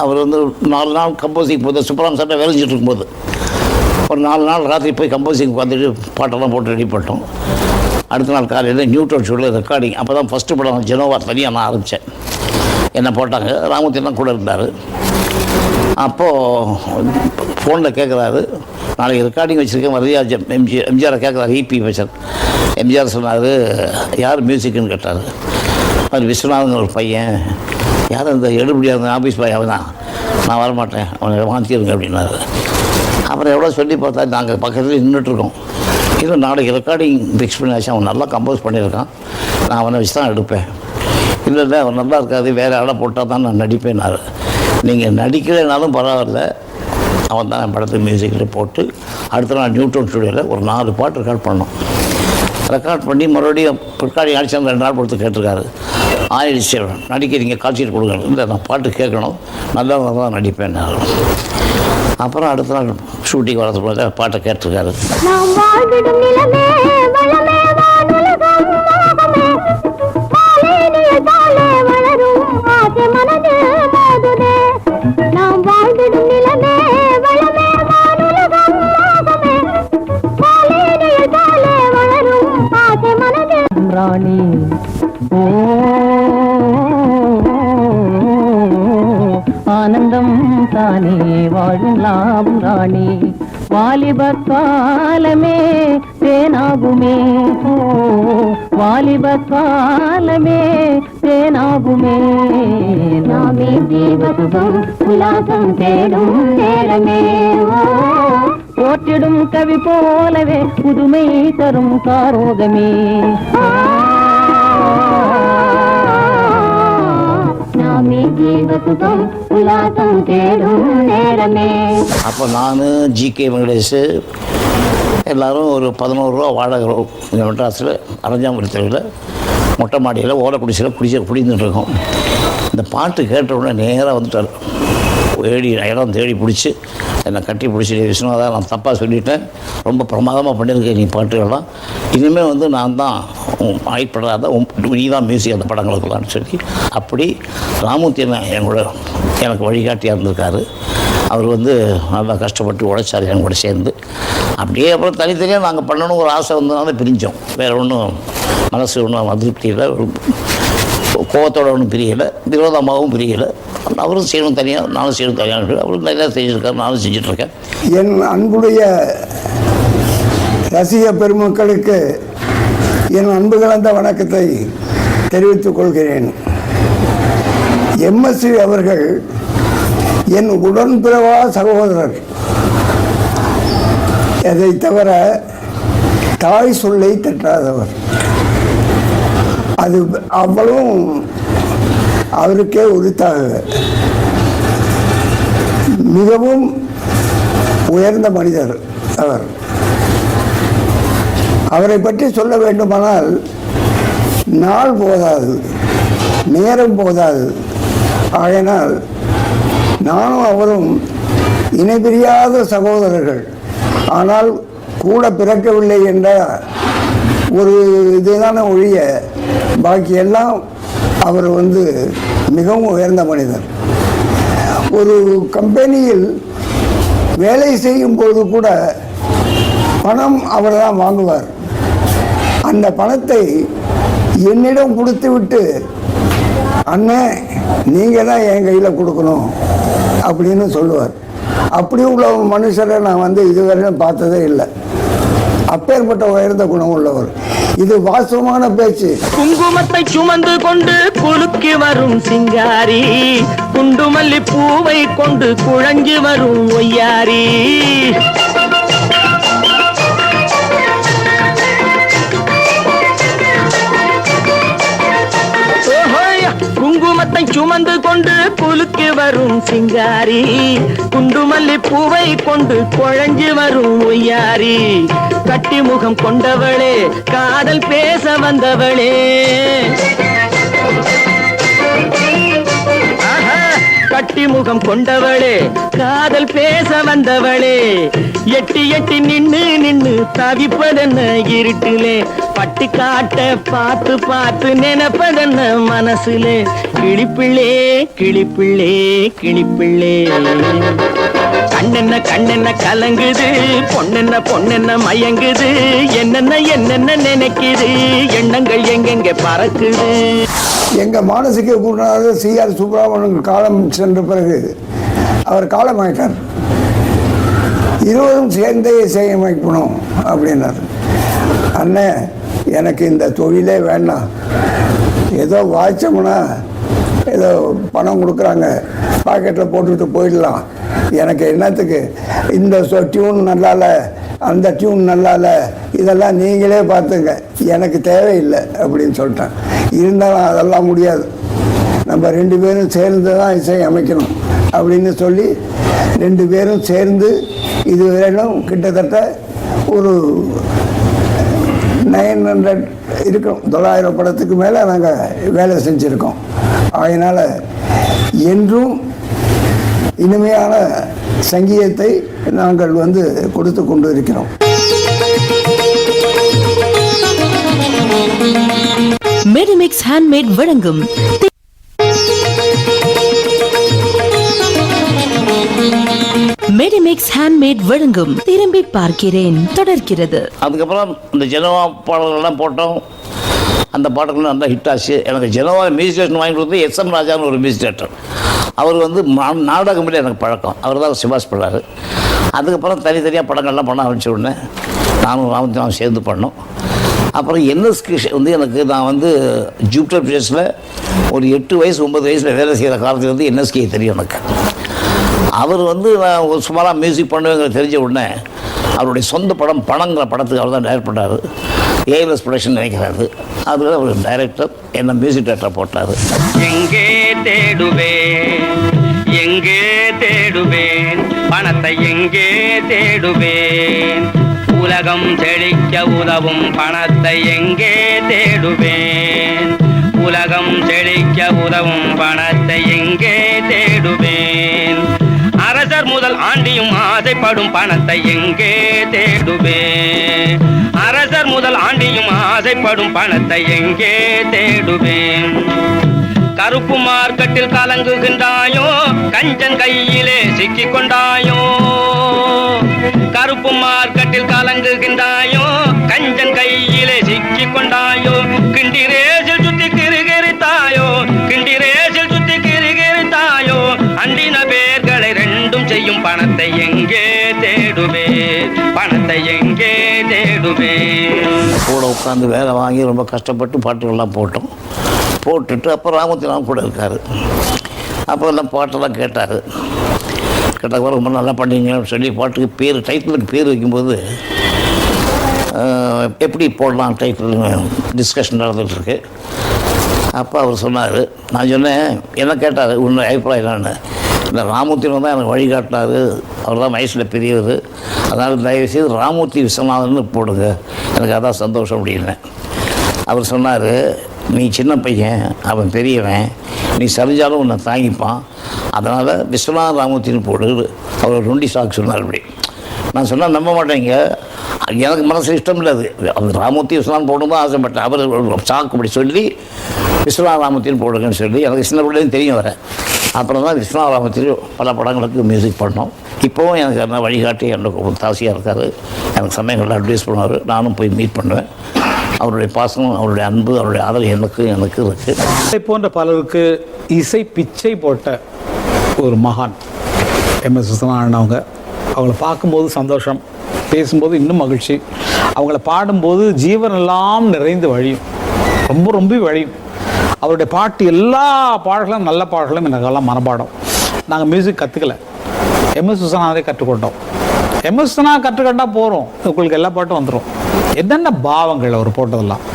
அவர் வந்து 4 நாள் கம்போசிங் போது சுப்ராம் சார்ட்ட வேலை செஞ்சுட்டு இருக்கும்போது ஒரு 4 நாள் ராத்திரி போய் கம்போசிங் உட்காந்துட்டு பாட்டெல்லாம் போட்டு ரெடி பண்ணிட்டோம். அடுத்த நாள் காலையில் நியூட்டன் ஷூட்டில் ரெக்கார்டிங். அப்போ தான் ஃபஸ்ட்டு படம் ஜெனோவா தனியாக நான் ஆரம்பித்தேன். என்னை போட்டாங்க, ராமூர்த்தியெல்லாம் கூட இருந்தார். அப்போது ஃபோனில் கேட்குறாரு, நாளைக்கு ரெக்கார்டிங் வச்சுருக்கேன் வரியா எம்ஜிஆரை கேட்குறாரு. இபி வச்சார். எம்ஜிஆர் சொன்னார், யார் மியூசிக்குன்னு கேட்டார். அது விஸ்வநாதன் ஒரு பையன், யாரும் இந்த எடுபடியாக ஆஃபீஸ் பாய் அவன் தான், நான் வரமாட்டேன், அவனை வாங்கிடுங்க அப்படின்னாரு. அப்புறம் எவ்வளோ சொல்லி பார்த்தா நாங்கள் பக்கத்தில் நின்றுட்டுருக்கோம். இல்லை நாளைக்கு ரெக்கார்டிங் ஃபிக்ஸ் பண்ணியாச்சு, அவன் நல்லா கம்போஸ் பண்ணியிருக்கான், நான் அவனை வச்சு தான் எடுப்பேன். இல்லை அவன் நல்லா இருக்காது, வேறு ஆளை போட்டால் தான் நான் நடிப்பேன்னாரு. நீங்கள் நடிக்கலைனாலும் பரவாயில்ல, அவன் தான் என் படத்துக்கு மியூசிக்கில் போட்டு அடுத்த நாள் நியூட்டன் ஸ்டுடியோவில் ஒரு 4 பாட்டு ரெக்கார்ட் பண்ணோம். ரெக்கார்ட் பண்ணி மறுபடியும் ரெக்கார்டிங் அடிச்சு 2 நாள் பொறுத்து கேட்டிருக்காரு. ஆயிடுச்சு, நடிக்கிறீங்க, காட்சிட்டு கொடுங்க. இல்லை நான் பாட்டு கேட்கணும், நல்லா தான் நடிப்பேன். அப்புறம் அடுத்த நாள் ஷூட்டிங் வரதுக்குள்ள பாட்டை கேட்டிருக்காரு. ராணி ஓ ஆனந்தம் தானே வாழும் லாபம் ராணி, வாலிப காலமே தேனாகுமே, ஓ வாலிப காலமே தேனாகுமே, நாமே தீபசுகம் உலாசம் தேடும் நேரமே, ஓ போற்றிடும் கவி போலவே புதுமை தரும் காரோகமே, நாமே தீபசுகம் உலாசம் தேடும் நேரமே. அப்போ நான் ஜிகே வெங்கடேஷ் எல்லோரும் ஒரு 11 ரூபா வாடகை இங்கே மெட்ராஸில் அரஞ்சாங்குடி தெருவில் மொட்டை மாடியில் ஓலக்குடிசியில் குடிந்துட்டு இருக்கோம். இந்த பாட்டு கேட்ட உடனே நேராக வந்துட்டார். இடம் தேடி பிடிச்சி என்னை கட்டி பிடிச்சி, விஸ்வநாதா நான் தப்பாக சொல்லிட்டேன், ரொம்ப பிரமாதமாக பண்ணியிருக்கேன் நீ பாட்டுகள்லாம், இனிமேல் வந்து நான் தான் ஆயிட்படாத நீ தான் மியூசிக் அந்த படங்களுக்குலான்னு சொல்லி அப்படி ராமூர்த்தியனை எங்களோட எனக்கு வழிகாட்டியாக இருந்திருக்காரு. அவர் வந்து நல்லா கஷ்டப்பட்டு உழைச்சார் என் கூட சேர்ந்து. அப்படியே அப்புறம் தனித்தனியாக நாங்கள் பண்ணணும் ஒரு ஆசை வந்ததுனால பிரிஞ்சோம். வேறு ஒன்றும் மனசு ஒன்றும் அதிருப்தியில், கோவத்தோட ஒன்றும் பிரியலை, விரோதமாகவும் பிரியலை. அவரும் செய்யணும் தனியாக, நானும் செய்யணும் தனியாக, அவரும் தனியாக செஞ்சுருக்காரு, நானும் செஞ்சிட்ருக்கேன். என் அன்புடைய ரசிக பெருமக்களுக்கு என் அன்பு கலந்த வணக்கத்தை தெரிவித்துக் கொள்கிறேன். எம்எஸ்சி அவர்கள் என் உடன்பிறவா சகோதரர். அதை தவிர தாய் சொல்லை தட்டாதவர். அது அவ்வளவும் அவருக்கே உரித்தாக. மிகவும் உயர்ந்த மனிதர் அவர். அவரை பற்றி சொல்ல வேண்டுமானால் நாள் போதாது, நேரம் போதாது. ஆகையினால் நானும் அவரும் இணைபிரியாத சகோதரர்கள். ஆனால் கூட பிறக்கவில்லை என்ற ஒரு இதுதான ஒழிய பாக்கியெல்லாம் அவர் வந்து மிகவும் உயர்ந்த மனிதர். ஒரு கம்பெனியில் வேலை செய்யும் போது கூட பணம் அவர் தான் வாங்குவார். அந்த பணத்தை என்னிடம் கொடுத்து விட்டு, அண்ணன் நீங்கள் தான் என் கையில் கொடுக்கணும் அப்படின்னு சொல்லுவார். அப்படி உள்ள மனுஷரை நான் வந்து இதுவரையும் பார்த்ததே இல்லை. அப்பேற்பட்ட உயர்ந்த குணம் உள்ளவர். இது வாஸ்தவமான பேச்சு. குங்குமத்தை சுமந்து கொண்டு குலுக்கி வரும் சிங்காரி, குண்டுமல்லி பூவை கொண்டு குழஞ்சி வரும் ஒய்யாரி. குங்குமத்தை சுமந்து கொண்டு குலுக்கி வரும் சிங்காரி, குண்டுமல்லி பூவை கொண்டு குழஞ்சி வரும் ஒய்யாரி. கட்டி முகம் கொண்டவளே, காதல் பேச வந்தவளே, கட்டி முகம் கொண்டவளே, காதல் பேச வந்தவளே. எட்டி எட்டி நின்னு நின்னு தவிப்பதென்ன இருட்டிலே, பட்டிக்காட்ட பார்த்து பார்த்து நினைப்பதென்ன மனசுல கிளிப்பிள்ளே கிளிப்பிள்ளே கிளிப்பிள்ளே கண்ணென்ன கலங்குது பொண்ணென்ன மயங்குது என்னென்ன நினைக்குது எண்ணங்கள் எங்கெங்க பறக்குது. எங்கள் மானசிக குருநாதர் C.R. சுப்பிரமணியன் காலம் சென்ற பிறகு அவர் காலமாயிட்டார். 20 சேர்ந்தே இசையமைக்கணும் அப்படின்னார். அண்ணன் எனக்கு இந்த தொழிலே வேண்டாம், ஏதோ வாய்ச்சோம்னா ஏதோ பணம் கொடுக்குறாங்க பாக்கெட்டில் போட்டுக்கிட்டு போயிடலாம், எனக்கு என்னத்துக்கு இந்த டியூன் நல்லால அந்த டியூன் நல்லால இதெல்லாம் நீங்களே பார்த்துங்க, எனக்கு தேவையில்லை அப்படின்னு சொல்லிட்டேன். இருந்தாலும் அதெல்லாம் முடியாது, நம்ம 2 பேரும் சேர்ந்து தான் இசை அமைக்கணும் அப்படின்னு சொல்லி 2 பேரும் சேர்ந்து இதுவரையிலும் கிட்டத்தட்ட ஒரு 900 இருக்கும், 900 படத்துக்கு மேலே நாங்கள் வேலை செஞ்சுருக்கோம். அதனால் என்றும் இனிமையான சங்கீதத்தை நாங்கள் கொடுத்து கொண்டு இருக்கிறோம். மெடிமிக்ஸ் ஹேண்ட்மேட் வழங்கும் மெடிமிக்ஸ் ஹேண்ட்மேட் வழங்கும் திரும்பி பார்க்கிறேன் தொடர்கிறது. அதுக்கப்புறம் இந்த ஜெனோவா பாடல்கள்லாம் போட்டோம். அந்த பாடல்கள் நல்லா ஹிட் ஆச்சு. எனக்கு ஜெனோவா மியூசிக் டேரக்டர் வாங்கி கொடுத்து S.M. ராஜான்னு ஒரு மியூசிக் டேரக்டர். அவர் நாடகம் எனக்கு பழக்கம், அவர் தான் சிபாஸ் பண்ணார். அதுக்கப்புறம் தனித்தனியாக படங்கள்லாம் பண்ண ஆரம்பிச்ச உடனே நானும் ராமத்தினாவும் சேர்ந்து பண்ணோம். அப்புறம் NSK எனக்கு நான் ஜூபிட்டர் பிளேஸில் ஒரு 8 வயசு 9 வயசில் வேலை செய்கிற காலத்தில் NSK தெரியும் எனக்கு. அவர் நான் ஒரு சுமாராக மியூசிக் பண்ணுவேங்கிற தெரிஞ்ச உடனே அவருடைய சொந்த படம் பணங்கிற படத்துக்கு அவர் தான் டைரக்ட் பண்ணார். ALS ப்ரொடக்ஷன் நினைக்கிறாரு. அதில் ஒரு டைரக்டர் என்ன மியூசிக் டைரக்டர் போட்டார். எங்கே தேடுவேன் பணத்தை எங்கே தேடுவேன், உலகம் செழிக்க உதவும் பணத்தை எங்கே தேடுவேன், உலகம் செழிக்க உதவும் பணத்தை எங்கே தேடுவேன், அரசர் முதல் ஆண்டியும் ஆசைப்படும் பணத்தை எங்கே தேடுவேன், அரசர் முதல் ஆண்டியும் ஆசைப்படும் பணத்தை எங்கே தேடுவேன், கருப்பு மார்க்கெட்டில் கலங்குகின்றாயோ கஞ்சன் கையிலே சிக்கிக் கொண்டாயோ, கருப்பு மார்க்கெட்டில் கலங்குகின்றாயோ கஞ்சன் கையிலே சிக்கிக் கொண்டாயோ, கிண்டிரேசில் சுத்தி கிருகிரித்தாயோ கிண்டிரேசில் சுத்தி கிருகிரித்தாயோ, அண்டின பேர்களை 2 செய்யும் பணத்தை எங்கே தேடுவே, பணத்தை எங்கே தேடுவே. கூட உட்காந்து வேலை வாங்கி ரொம்ப கஷ்டப்பட்டு பாட்டுகள்லாம் போட்டுட்டு அப்புறம் ராமத்தினாவும் கூட இருக்கார். அப்போ எல்லாம் பாட்டெல்லாம் கேட்டார். கேட்டால் ரொம்ப நல்லா பண்ணீங்கன்னு சொல்லி பாட்டுக்கு பேர் டைட்டிலுக்கு பேர் வைக்கும்போது எப்படி போடலாம் டைட்டில் டிஸ்கஷன் நடந்துகிட்ருக்கு. அப்போ அவர் சொன்னார், நான் சொன்னேன், என்ன கேட்டார் உன்னை அபிப்பிராயம் என்னன்னு. இந்த ராமூர்த்தினம் தான் எனக்கு வழிகாட்டினார், அவர் தான் வயசில் பெரியவர், அதனால் தயவுசெய்து ராமூர்த்தி விஸ்வநாதன்னு போடுங்க, எனக்கு அதான் சந்தோஷம் அப்படின்னு. அவர் சொன்னார், நீ சின்ன பையன், அவன் பெரியவன், நீ சரிஞ்சாலும் உன்னை தாங்கிப்பான், அதனால் விஸ்வநாத ராமூர்த்தின்னு போடு. அவர் நொண்டி சாக்கு சொன்னார். அப்படி நான் சொன்னால் நம்ப மாட்டேங்க, எனக்கு மனசு இஷ்டம் இல்லை. அது ராமூர்த்தி விஸ்வநாதன் போடணும் தான் ஆசைப்பட்டேன். அவர் சாக்கு அப்படி சொல்லி விஸ்வநாத ராமூர்த்தின்னு போடுங்கன்னு சொல்லி எனக்கு சின்ன பிள்ளைன்னு தெரியும் வரேன். அப்புறம் தான் விஸ்வநாத ராமூர்த்தி பல படங்களுக்கு மியூசிக் பண்ணோம். இப்போவும் எனக்கு என்ன வழிகாட்டி எனக்கு தாசியாக இருக்கார். எனக்கு சமயங்களில் அட்வைஸ் பண்ணுவார், நானும் போய் மீட் பண்ணுவேன். அவருடைய பாசம், அவருடைய அன்பு, அவருடைய ஆதரவு எனக்கு இருக்குது. இதை போன்ற பலருக்கு இசை பிச்சை போட்ட ஒரு மகான் MS விஸ்வநாதன். அவங்கள பார்க்கும்போது சந்தோஷம், பேசும்போது இன்னும் மகிழ்ச்சி, அவங்கள பாடும்போது ஜீவனெல்லாம் நிறைந்து வழியும், ரொம்ப வழியும். அவருடைய பாட்டு எல்லா பாடல்களும் நல்ல பாடல்களும் எனக்கெல்லாம் மனப்பாடம். நாங்கள் மியூசிக் கற்றுக்கல, MS விஸ்வநாதனை கற்றுக்கொண்டோம். MS விஸ்வநாதன் கற்றுக்கொண்டா போகிறோம், உங்களுக்கு எல்லா பாட்டும் வந்துடும். என்னென்ன பாவங்கள் அவர் போட்டதெல்லாம்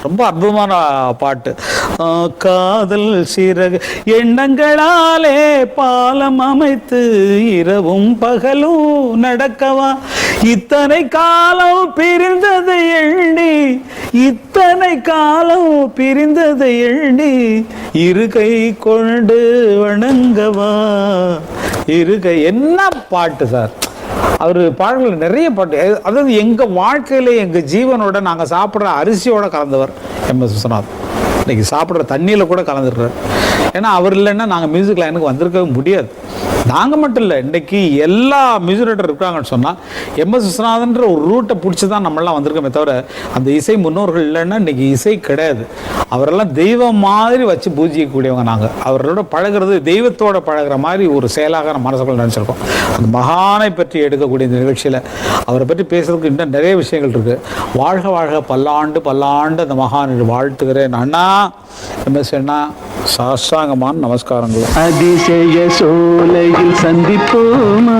ரொம்ப அற்புதமான பாட்டு. காதல் சிறகு எண்ணங்களாலே பாலம் அமைத்து இரவும் பகலும் நடக்கவா, இத்தனை காலம் பிரிந்ததை எண்ணி, இத்தனை காலம் பிரிந்ததை எண்ணி, இருகை கொண்டு வணங்கவா, இருகை. என்ன பாட்டு சார்! அவர் பாடல்கள் நிறைய பாட்டு, அதாவது எங்கள் வாழ்க்கையில் எங்கள் ஜீவனோட நாங்கள் சாப்பிட்ற அரிசியோட கலந்தவர் எம்எஸ் விஸ்வநாதன். இன்னைக்கு சாப்பிட்ற தண்ணியில் கூட கலந்துடுறார். ஏன்னா அவர் இல்லைன்னா நாங்கள் மியூசிக் லைனுக்கு வந்திருக்கவே முடியாது. நாங்கள் மட்டும் இல்லை, இன்றைக்கி எல்லா மியூசிக் ரைட்டர் இருக்காங்கன்னு சொன்னால் எம்எஸ் விஸ்வநாதன்ற ஒரு ரூட்டை பிடிச்சி தான் நம்மளாம் வந்திருக்கோமே தவிர அந்த இசை முன்னோர்கள் இல்லைன்னா இன்றைக்கி இசை கிடையாது. அவரெல்லாம் தெய்வம் மாதிரி வச்சு பூஜிக்கக்கூடியவங்க நாங்கள். அவரோட பழகிறது தெய்வத்தோட பழகிற மாதிரி ஒரு செயலாக நம்ம மனசுக்குள்ள நினச்சிருக்கோம். அந்த மகானை பற்றி எடுக்கக்கூடிய இந்த நிகழ்ச்சியில் அவரை பற்றி பேசுறதுக்கு இன்னும் நிறைய விஷயங்கள் இருக்குது. வாழ்க வாழ்க பல்லாண்டு பல்லாண்டு அந்த மகான் வாழ்த்துகிறேன். அண்ணா எம்எஸ் அண்ணா, சாஷ்டாங்கமான நமஸ்காரங்கள். அதிசய சோலையில் சந்திப்போமா.